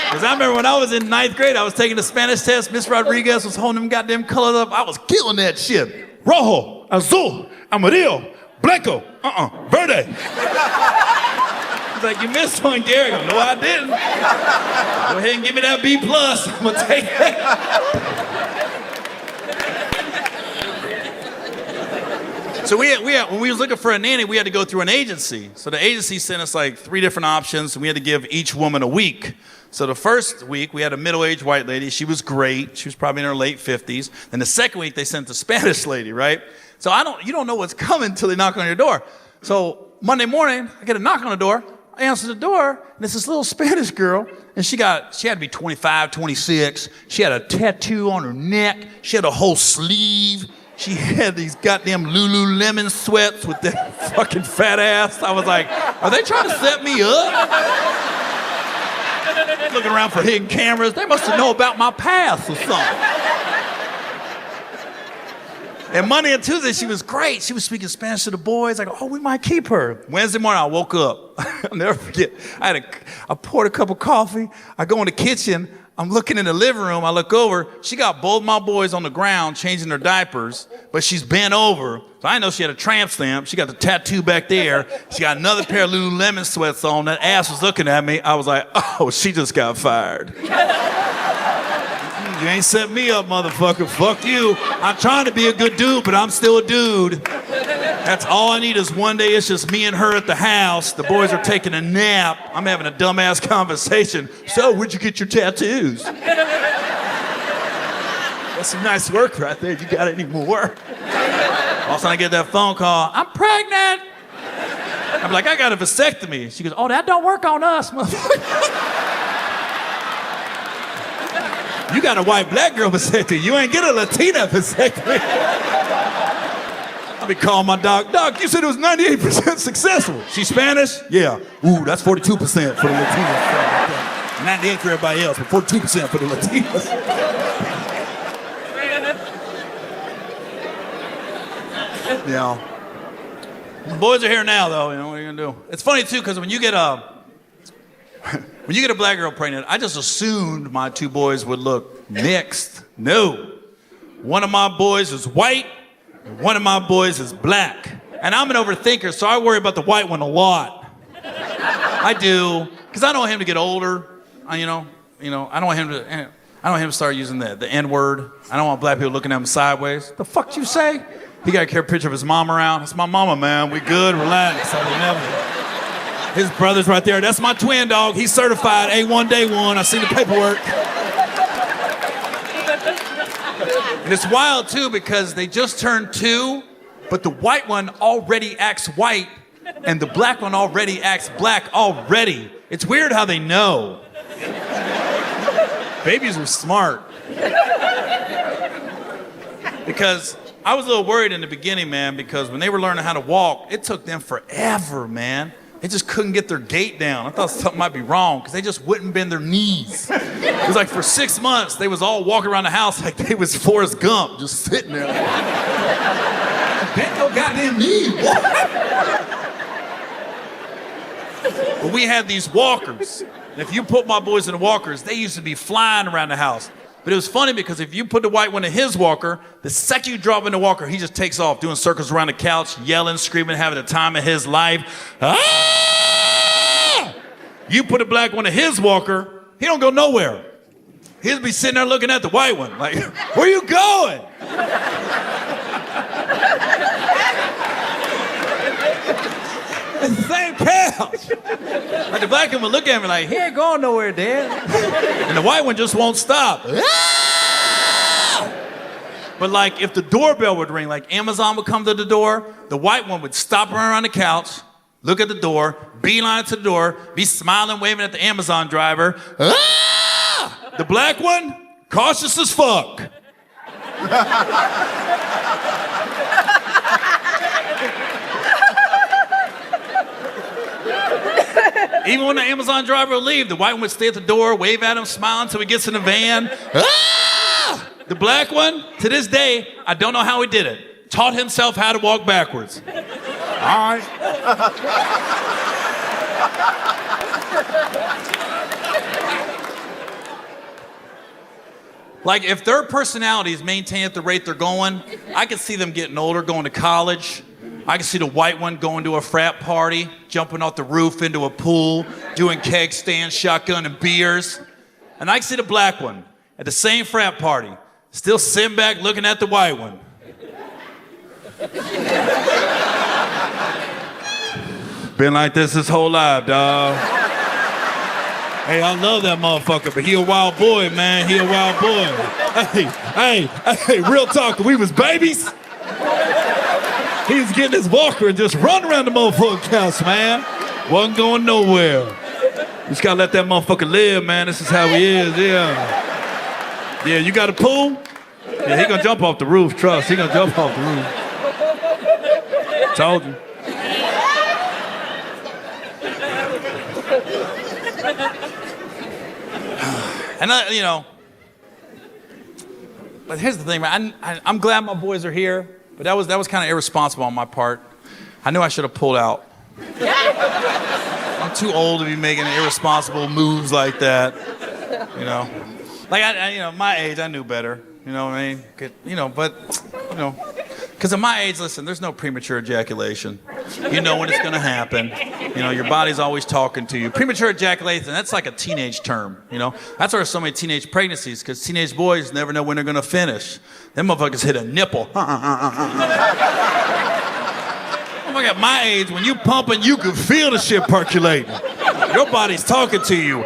Because I remember when I was in 9th grade, I was taking the Spanish test, Miss Rodriguez was holding them goddamn colors up. I was killing that shit. Rojo, azul, amarillo, blanco, verde. He's like, you missed one, Gary. I go, no, I didn't. Go ahead and give me that B+. I'm gonna take that. So we had, when we was looking for a nanny, we had to go through an agency. So the agency sent us like 3 different options, and we had to give each woman a week. So the first week, we had a middle-aged white lady. She was great. She was probably in her late 50s. Then the second week, they sent the Spanish lady, right? So you don't know what's coming until they knock on your door. So Monday morning, I get a knock on the door. I answer the door, and it's this little Spanish girl, and she had to be 25, 26. She had a tattoo on her neck. She had a whole sleeve. She had these goddamn Lululemon sweats with that fucking fat ass. I was like, are they trying to set me up? Looking around for hidden cameras. They must have known about my past or something. And Monday and Tuesday, she was great. She was speaking Spanish to the boys. I go, oh, we might keep her. Wednesday morning, I woke up. I'll never forget. I poured a cup of coffee. I go in the kitchen. I'm looking in the living room. I look over. She got both my boys on the ground changing their diapers, but she's bent over. So I know she had a tramp stamp. She got the tattoo back there. She got another pair of Lululemon sweats on. That ass was looking at me. I was like, oh, she just got fired. You ain't set me up, motherfucker. Fuck you. I'm trying to be a good dude, but I'm still a dude. That's all I need is one day it's just me and her at the house. The boys are taking a nap. I'm having a dumbass conversation. So, where'd you get your tattoos? That's some nice work right there. You got any more? All of a sudden I get that phone call. I'm pregnant. I'm like, I got a vasectomy. She goes, oh, that don't work on us, motherfucker. You got a white black girl vasectomy. You ain't get a Latina vasectomy. I'll be calling my doc. Doc, you said it was 98% successful. She's Spanish? Yeah. Ooh, that's 42% for the Latinos. 98 for everybody else, but 42% for the Latinos. Yeah. The boys are here now, though. You know, what are you gonna do? It's funny too, because when you get a black girl pregnant, I just assumed my 2 boys would look mixed. No. One of my boys is white, and one of my boys is black. And I'm an overthinker, so I worry about the white one a lot. I do, because I don't want him to get older. I don't want him to start using the N-word. I don't want black people looking at him sideways. The fuck you say? He got to carry a picture of his mom around. That's my mama, man. We good, relax. His brother's right there. That's my twin dog. He's certified A1 day 1. I see the paperwork. And it's wild too because they just turned 2, but the white one already acts white and the black one already acts black already. It's weird how they know. Babies are smart. Because I was a little worried in the beginning, man, because when they were learning how to walk, it took them forever, man. They just couldn't get their gait down. I thought something might be wrong because they just wouldn't bend their knees. It was like for 6 months, they was all walking around the house like they was Forrest Gump, just sitting there. Bend your goddamn knees, boy. But we had these walkers. And if you put my boys in the walkers, they used to be flying around the house. But it was funny because if you put the white one in his walker, the second you drop in the walker, he just takes off doing circles around the couch, yelling, screaming, having the time of his life. Ah! You put a black one in his walker, he don't go nowhere. He'll be sitting there looking at the white one, like, where you going? the same couch. Like the black one would look at me like, he ain't going nowhere, Dad. And the white one just won't stop. But like if the doorbell would ring, like Amazon would come to the door, the white one would stop around the couch, look at the door, beeline to the door, be smiling, waving at the Amazon driver. The black one, cautious as fuck. Even when the Amazon driver would leave, the white one would stay at the door, wave at him, smile until he gets in the van. The black one, to this day, I don't know how he did it. Taught himself how to walk backwards. All right. Like, if their personalities maintain at the rate they're going, I can see them getting older, going to college. I can see the white one going to a frat party, jumping off the roof into a pool, doing keg stands, shotgun, and beers. And I can see the black one at the same frat party, still sitting back looking at the white one. Been like this his whole life, dog. Hey, I love that motherfucker, but he a wild boy, man. He a wild boy. Hey, real talk, we was babies. He was getting his walker and just run around the motherfucking couch, man. Wasn't going nowhere. Just gotta let that motherfucker live, man. This is how he is, yeah. Yeah, you got a pool? Yeah, he gonna jump off the roof, trust. He gonna jump off the roof. Told you. And but here's the thing, man. I'm glad my boys are here, but that was kind of irresponsible on my part. I knew I should have pulled out. I'm too old to be making irresponsible moves like that. Like my age, I knew better. You know what I mean? Because at my age, listen, there's no premature ejaculation. You know when it's gonna happen. Your body's always talking to you. Premature ejaculation, that's like a teenage term, That's why there's so many teenage pregnancies, because teenage boys never know when they're gonna finish. Them motherfuckers hit a nipple. At my age, when you pumping, you can feel the shit percolating. Your body's talking to you.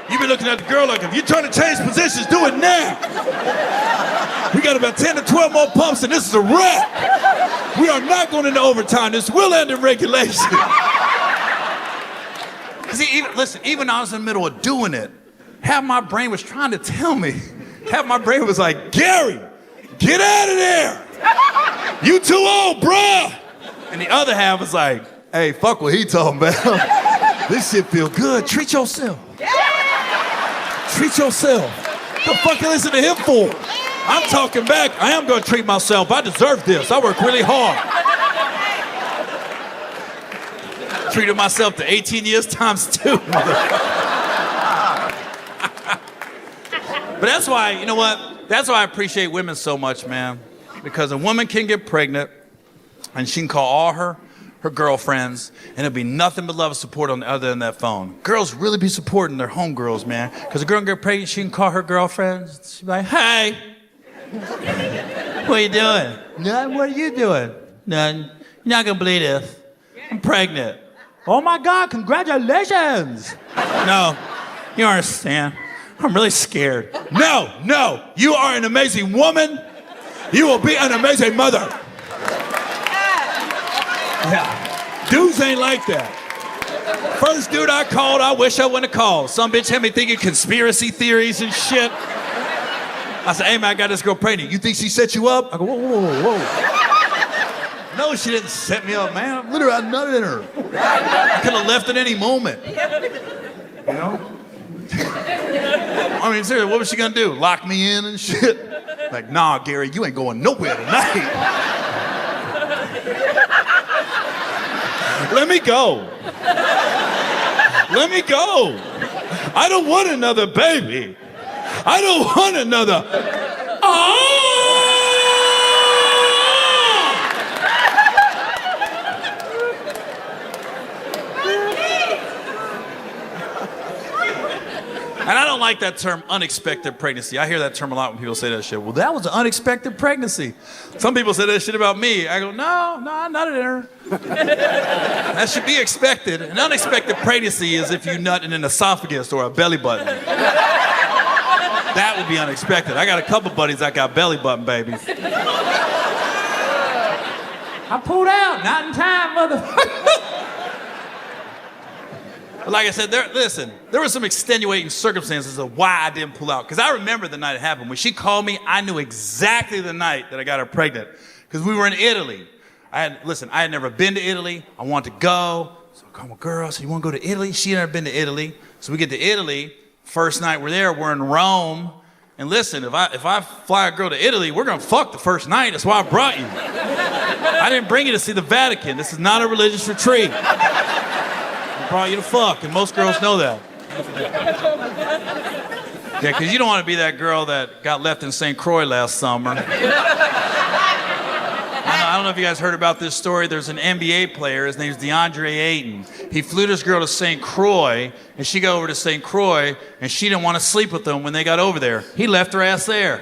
You be looking at the girl like, if you're trying to change positions, do it now. We got about 10 to 12 more pumps and this is a wrap. We are not going into overtime. This will end in regulation. See, even I was in the middle of doing it, half my brain was trying to tell me. Half my brain was like, Gary, get out of there. You too old, bruh. And the other half was like, hey, fuck what he talking about. This shit feel good. Treat yourself. Treat yourself. What the fuck you listen to him for? I'm talking back. I am going to treat myself. I deserve this. I work really hard. Treated myself to 18 years times 2. But that's why, you know what? That's why I appreciate women so much, man. Because a woman can get pregnant and she can call all her girlfriends and it'll be nothing but love and support on the other end of that phone. Girls really be supporting their homegirls, man. Because a girl can get pregnant, she can call her girlfriends. She'll be like, hey, what are you doing? Nothing, what are you doing? Nothing. You're not going to believe this. I'm pregnant. Oh my God, congratulations. No, you don't understand. I'm really scared. No, you are an amazing woman. You will be an amazing mother. Yeah. Dudes ain't like that. First dude I called, I wish I wouldn't have called. Some bitch had me thinking conspiracy theories and shit. I said, hey man, I got this girl pregnant. You think she set you up? I go, whoa. No, she didn't set me up, man. Literally, I nutted in her. I could have left at any moment. I mean, seriously, what was she gonna do? Lock me in and shit? Like, nah, Gary, you ain't going nowhere tonight. Let me go. I don't want another baby. I don't want another. And I don't like that term, unexpected pregnancy. I hear that term a lot when people say that shit. Well, that was an unexpected pregnancy. Some people say that shit about me. I go, no, not at her. That should be expected. An unexpected pregnancy is if you nut in an esophagus or a belly button. That would be unexpected. I got a couple buddies that got belly button babies. I pulled out, not in time, motherfucker. But like I said, there were some extenuating circumstances of why I didn't pull out. Because I remember the night it happened. When she called me, I knew exactly the night that I got her pregnant. Because we were in Italy. I had never been to Italy. I wanted to go. So I called my girl, so you want to go to Italy? She had never been to Italy. So we get to Italy. First night we're there, we're in Rome. And listen, if I fly a girl to Italy, we're going to fuck the first night. That's why I brought you. I didn't bring you to see the Vatican. This is not a religious retreat. I brought you to fuck, and most girls know that. Yeah, because you don't want to be that girl that got left in St. Croix last summer. I don't know if you guys heard about this story. There's an NBA player. His name's DeAndre Ayton. He flew this girl to St. Croix, and she got over to St. Croix, and she didn't want to sleep with him when they got over there. He left her ass there.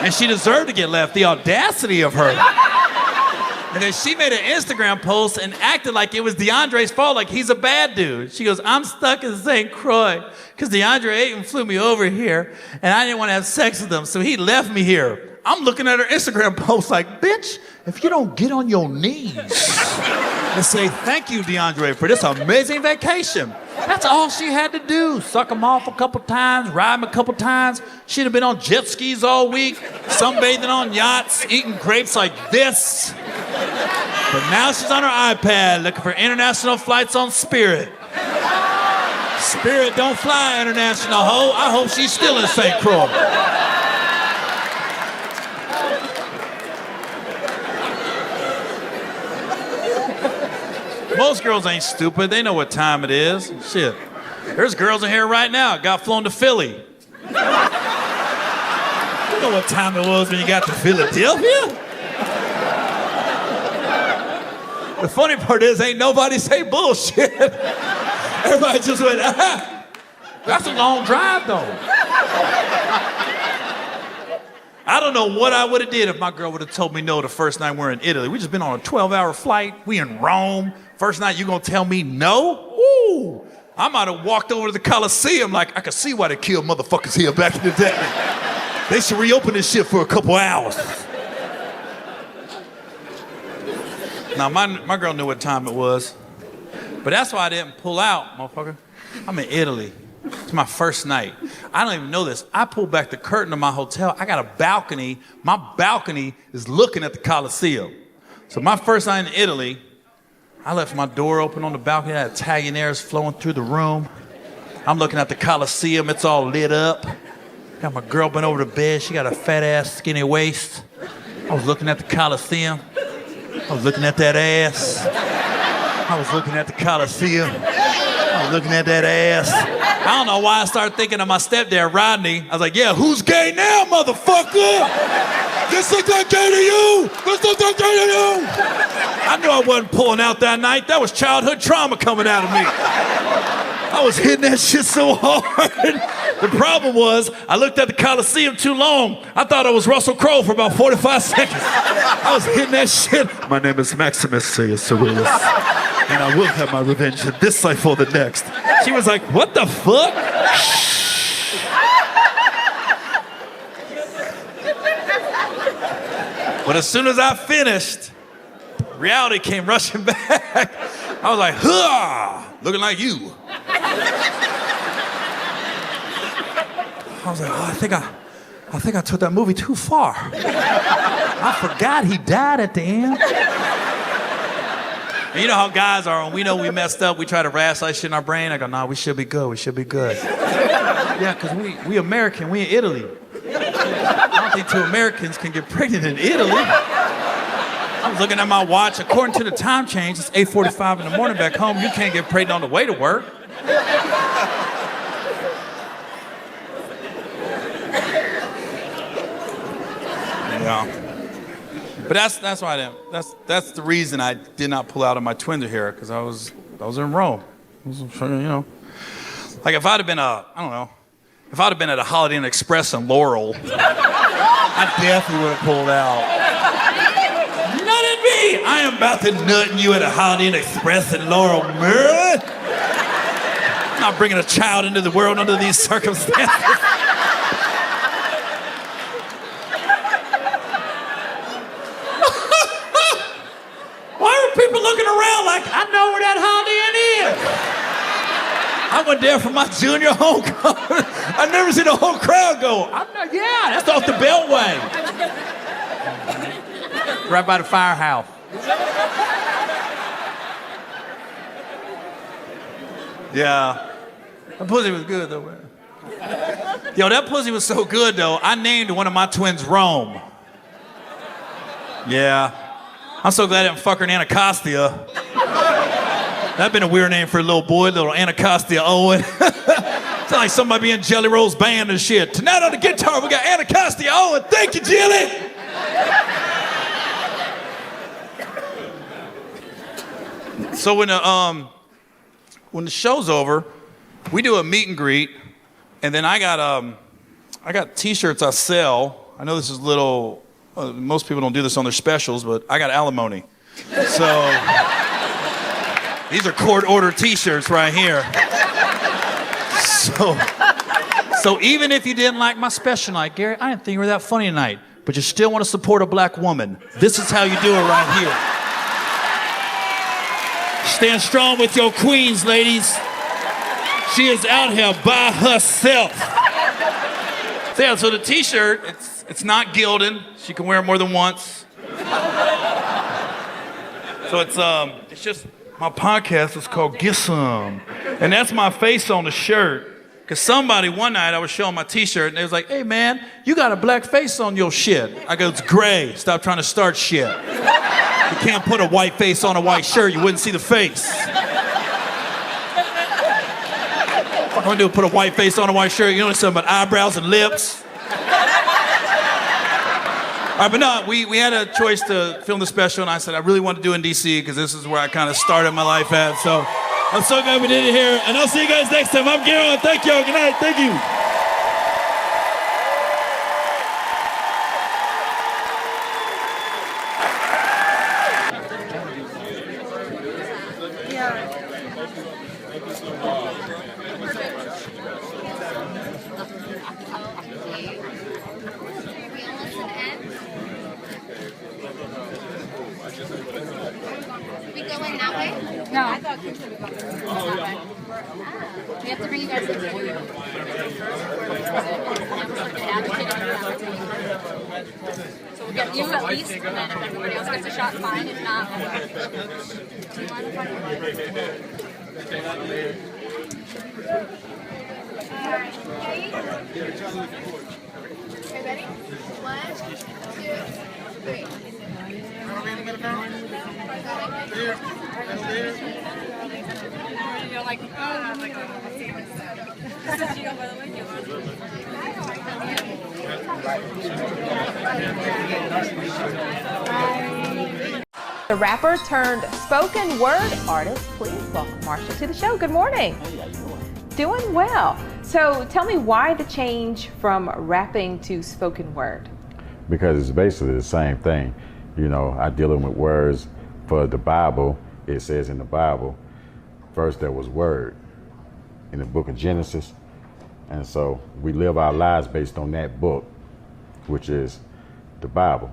And she deserved to get left. The audacity of her. And then she made an Instagram post and acted like it was DeAndre's fault, like he's a bad dude. She goes, I'm stuck in St. Croix because DeAndre Ayton flew me over here, and I didn't want to have sex with him, so he left me here. I'm looking at her Instagram post like, bitch, if you don't get on your knees and say thank you, DeAndre, for this amazing vacation. That's all she had to do. Suck him off a couple times, ride him a couple times. She'd have been on jet skis all week, sunbathing on yachts, eating grapes like this. But now she's on her iPad looking for international flights on Spirit. Spirit don't fly international, ho. I hope she's still in St. Croix. Most girls ain't stupid. They know what time it is. Shit. There's girls in here right now got flown to Philly. You know what time it was when you got to Philadelphia? The funny part is ain't nobody say bullshit. Everybody just went, ah. That's a long drive though. I don't know what I would have did if my girl would have told me no the first night we're in Italy. We just been on a 12-hour flight. We in Rome. First night you gonna tell me no? Ooh, I might have walked over to the Coliseum like I could see why they killed motherfuckers here back in the day. They should reopen this shit for a couple hours. Now my girl knew what time it was, but that's why I didn't pull out, motherfucker. I'm in Italy. It's my first night. I don't even know this. I pulled back the curtain of my hotel. I got a balcony. My balcony is looking at the Coliseum. So my first night in Italy, I left my door open on the balcony. I had Italian airs flowing through the room. I'm looking at the Coliseum. It's all lit up. Got my girl bent over the bed. She got a fat ass, skinny waist. I was looking at the Coliseum. I was looking at that ass. I was looking at the Coliseum. I was looking at that ass. I don't know why I started thinking of my stepdad, Rodney. I was like, yeah, who's gay now, motherfucker? This looks like gay to you. This looks like gay to you. I knew I wasn't pulling out that night. That was childhood trauma coming out of me. I was hitting that shit so hard. The problem was, I looked at the Coliseum too long. I thought I was Russell Crowe for about 45 seconds. I was hitting that shit. My name is Maximus Aurelius, and I will have my revenge in this life or the next. She was like, what the fuck? But as soon as I finished, reality came rushing back. I was like, huh, looking like you. I was like, oh, I think I took that movie too far. I forgot he died at the end. And you know how guys are, when we know we messed up, we try to rationalize shit in our brain. I go, nah, we should be good, we should be good. Yeah, because we American, we in Italy. I don't think two Americans can get pregnant in Italy. I was looking at my watch. According to the time change, it's 8:45 in the morning back home. You can't get pregnant on the way to work. Yeah. But that's why I didn't. That's the reason I did not pull out of my twins here, because I was in Rome. You know, like if I'd have been I don't know, If I'd have been at a Holiday Inn Express in Laurel, I definitely would have pulled out. Nut at me! I am about to nut you at a Holiday Inn Express in Laurel, Maryland. I'm not bringing a child into the world under these circumstances. Why are people looking around like, I know where that Holiday Inn is? I went there for my junior homecoming. I've never seen the whole crowd go, yeah, that's off the Beltway. Right by the firehouse. Yeah. That pussy was good, though, man. Yo, that pussy was so good, though, I named one of my twins Rome. Yeah. I'm so glad I didn't fuck her in Anacostia. That'd been a weird name for a little boy, little Anacostia Owen. Sound like somebody be in Jelly Roll's band and shit. Tonight on the guitar, we got Anacostia Owen. Thank you, Jelly. So when the show's over, we do a meet and greet, and then I got T-shirts I sell. I know this is little. Most people don't do this on their specials, but I got alimony. So these are court order T-shirts right here. So even if you didn't like my special night, Gary, I didn't think you were that funny tonight, but you still want to support a black woman, this is how you do it right here. Stand strong with your queens, ladies. She is out here by herself. So yeah, so the T-shirt, it's not gilded. She can wear it more than once. So it's just, my podcast is called Get Some. And that's my face on the shirt. Because somebody, one night, I was showing my T-shirt, and they was like, hey, man, you got a black face on your shit. I go, it's gray. Stop trying to start shit. You can't put a white face on a white shirt. You wouldn't see the face. What am I do? Put a white face on a white shirt? You know something about eyebrows and lips? All right, but no, we had a choice to film the special, and I said I really want to do it in D.C. because this is where I kind of started my life at. So I'm so glad we did it here, and I'll see you guys next time. I'm Gary Owen. Thank y'all. Good night. Thank you. We go in that way? No. I thought we should have gone that way. We have to bring you guys in here. So we'll get you at least, and then if everybody else gets a shot, fine. If not, do you want to find Alright, okay, ready? 1, 2, 3. You're like, oh, I'm like, this is Gio, by the way. The rapper turned spoken word artist. Please welcome Marsha to the show. Good morning. Hey, how you doing? Doing well. So tell me why the change from rapping to spoken word? Because it's basically the same thing. You know, I dealing with words for the Bible. It says in the Bible, first there was word in the book of Genesis. And so we live our lives based on that book, which is the Bible.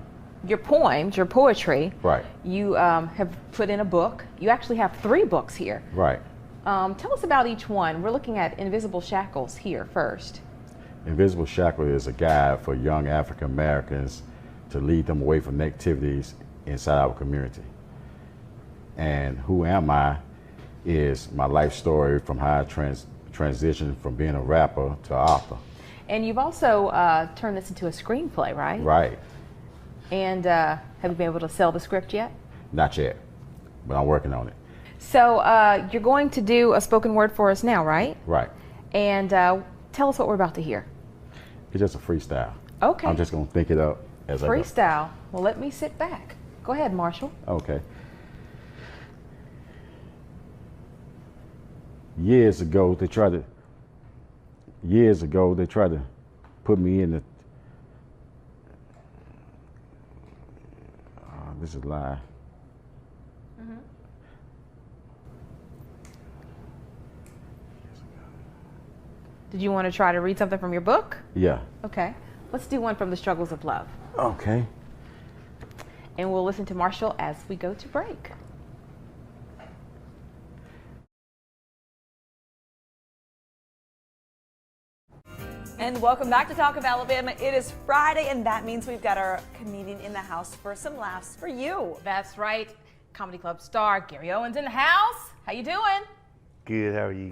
Your poems, your poetry, Right. You have put in a book. You actually have 3 books here. Right. Tell us about each one. We're looking at Invisible Shackles here first. Invisible Shackle is a guide for young African Americans to lead them away from negativities inside our community. And Who Am I is my life story from how I transitioned from being a rapper to author. And you've also turned this into a screenplay, right? Right. And have you been able to sell the script yet? Not yet, but I'm working on it. So you're going to do a spoken word for us now, right? Right. And tell us what we're about to hear. It's just a freestyle. Okay. I'm just going to think it up as I go. Freestyle. Well, let me sit back. Go ahead, Marshall. Okay. Years ago, they tried to years ago, they tried to put me in the. This is live. Did you want to try to read something from your book? Yeah. Okay. Let's do one from The Struggles of Love. Okay. And we'll listen to Marshall as we go to break. And welcome back to Talk of Alabama. It is Friday, and that means we've got our comedian in the house for some laughs for you. That's right. Comedy Club star Gary Owen's in the house. How you doing? Good, how are you?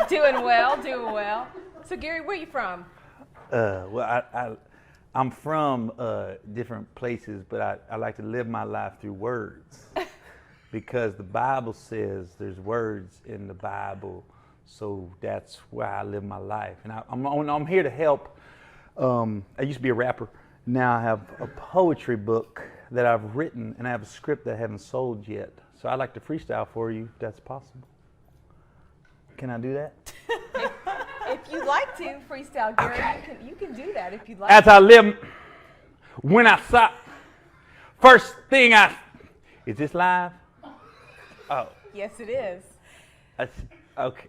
Doing well, doing well. So Gary, where you from? I'm from different places, but I like to live my life through words because the Bible says there's words in the Bible, so that's where I live my life. And I'm here to help. I used to be a rapper. Now I have a poetry book that I've written, and I have a script that I haven't sold yet. So I'd like to freestyle for you, if that's possible. Can I do that? If you'd like to freestyle, Gary, okay. you can do that if you'd like. As I live, when I saw, first thing is this live? Oh. Yes, it is. Okay.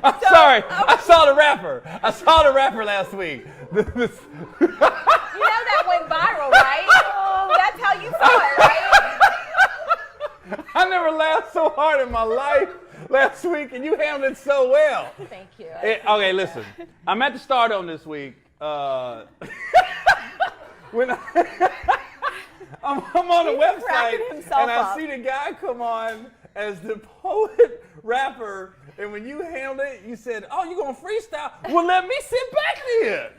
I'm sorry. I saw the rapper. Last week. You know that went viral, right? Oh, that's how you saw it, right? I never laughed so hard in my life last week, and you handled it so well. Thank you. Okay, listen. I'm at the Stardome this week. When I'm on the website, and I see the guy come on as the poet rapper, and when you handled it, you said, "Oh, you gonna freestyle? Well, let me sit back here."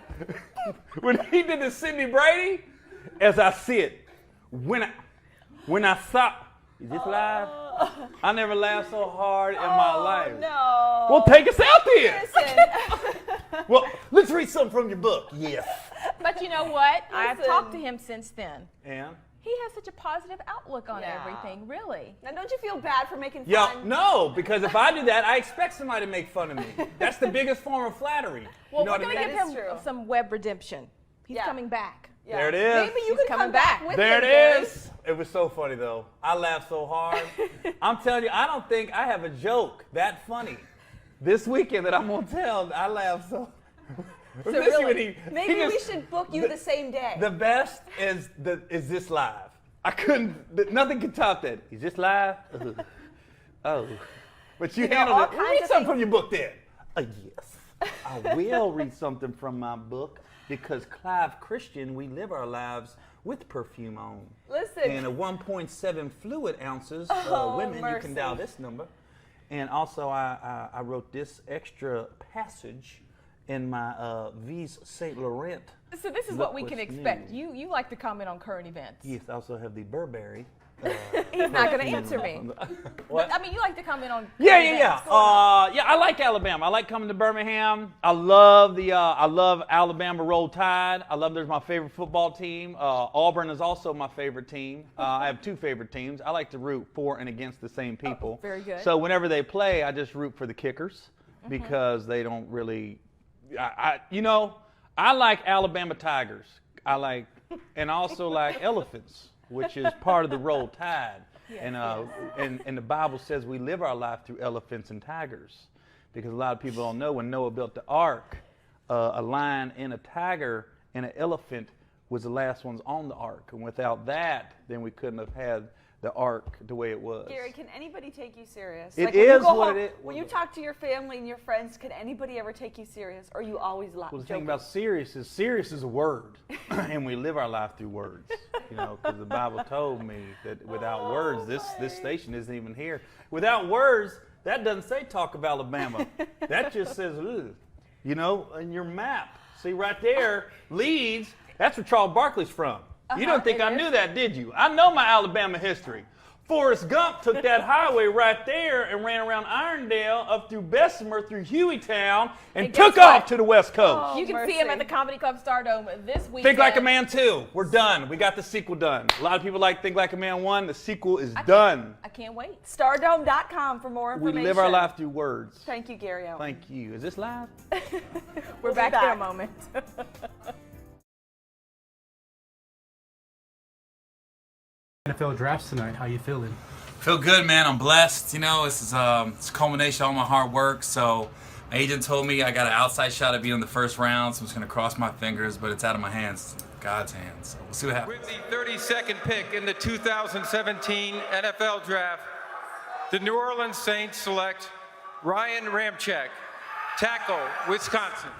When he did the Sidney Brady, as I sit, when I saw. Is this live? I never laughed so hard in my life. No. Well, take us out there. Listen. Well, let's read something from your book. Yes. But you know what? I've Listen. talked to him since then. And? He has such a positive outlook on everything, really. Now, don't you feel bad for making fun? Yeah, no, because if I do that, I expect somebody to make fun of me. That's the biggest form of flattery. Well, you know we're going to give him true. some web redemption. He's Yeah. coming back. Yeah. There it is. Maybe you He's could coming come back back. with There him, it Gary. is. It was so funny, though. I laughed so hard. I'm telling you, I don't think I have a joke that funny. This weekend that I'm going to tell, I laughed so. So Especially when really, he maybe we just- should book you the same day. The best is this live. I couldn't. Nothing could top that. Is this live? Oh, but you know, handled all it. kinds Read of something things. from your book, then. Yes, I will read something from my book because Clive Christian, we live our lives with perfume on. Listen. And a 1.7 fluid ounces. Oh, Women, you mercy. can dial this number. And also, I wrote this extra passage in my V's Saint Laurent. So this is Look what we can what's expect. new. You like to comment on current events. Yes, I also have the Burberry. He's not going to answer me. What? But, I mean, you like to comment on Yeah. current events. I like Alabama. I like coming to Birmingham. I love Alabama Roll Tide. I love there's my favorite football team. Auburn is also my favorite team. I have two favorite teams. I like to root for and against the same people. Very good. So whenever they play, I just root for the kickers because they don't really. I like Alabama Tigers. And also like elephants, which is part of the Roll Tide. And the Bible says we live our life through elephants and tigers, because a lot of people don't know when Noah built the ark, a lion and a tiger and an elephant was the last ones on the ark, and without that, then we couldn't have had the ark the way it was. Gary, can anybody take you serious? It Like, when you is go what home- it is. When you talk to your family and your friends, can anybody ever take you serious? Or are you always Well, the thing joking? about serious is a word, and we live our life through words. Because the Bible told me that without words, this station isn't even here. Without words, that doesn't say Talk of Alabama. That just says, ugh. In your map. See right there, Leeds. That's where Charles Barkley's from. You don't think I knew that, did you? I know my Alabama history. Forrest Gump took that highway right there and ran around Irondale, up through Bessemer, through Hueytown, and guess took off what? to the West Coast. Oh, You can see mercy. him at the Comedy Club Stardome this weekend. Think Like a Man 2. We're done. We got the sequel done. A lot of people like Think Like a Man 1. The sequel is done. I can't wait. Stardome.com for more We information. live our life through words. Thank you, Gary Owen. Thank you. Is this live? We're be back in a back. moment. NFL drafts tonight. How you feeling? Feel good, man. I'm blessed. You know, this is it's a culmination of all my hard work. So my agent told me I got an outside shot at being in the first round, so I'm just going to cross my fingers, but it's out of my hands, God's hands. So we'll see what happens. With the 32nd pick in the 2017 NFL Draft, the New Orleans Saints select Ryan Ramczyk, tackle, Wisconsin.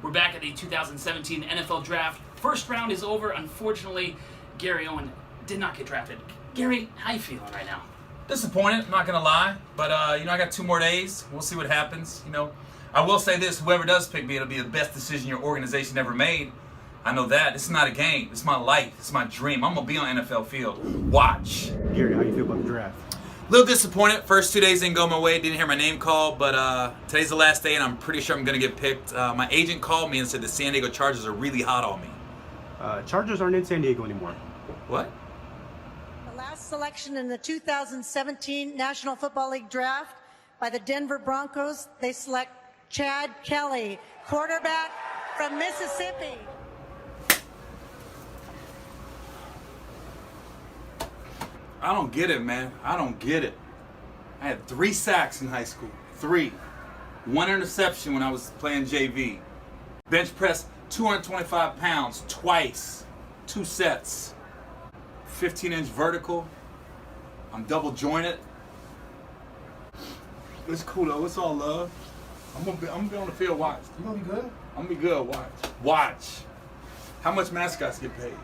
We're back at the 2017 NFL Draft. First round is over. Unfortunately, Gary Owen did not get drafted. Gary, how you feeling right now? Disappointed, I'm not gonna lie, but you know, I got 2 more days. We'll see what happens. You know, I will say this: whoever does pick me, it'll be the best decision your organization ever made. I know that. This is not a game. It's my life. It's my dream. I'm gonna be on NFL field. Watch. Gary, how you feel about the draft? A little disappointed. First 2 days didn't go my way. Didn't hear my name called, but today's the last day, and I'm pretty sure I'm gonna get picked. My agent called me and said the San Diego Chargers are really hot on me. Chargers aren't in San Diego anymore. What? The last selection in the 2017 National Football League Draft by the Denver Broncos, they select Chad Kelly, quarterback from Mississippi. I don't get it, man. I don't get it. I had 3 sacks in high school. 3. 1 interception when I was playing JV. Bench press 225 pounds twice. 2 sets. 15-inch vertical. I'm double jointed. It's cool though. It's all love. I'm gonna be on the field. Watch. You gonna be good? I'm gonna be good. Watch. Watch. How much mascots get paid?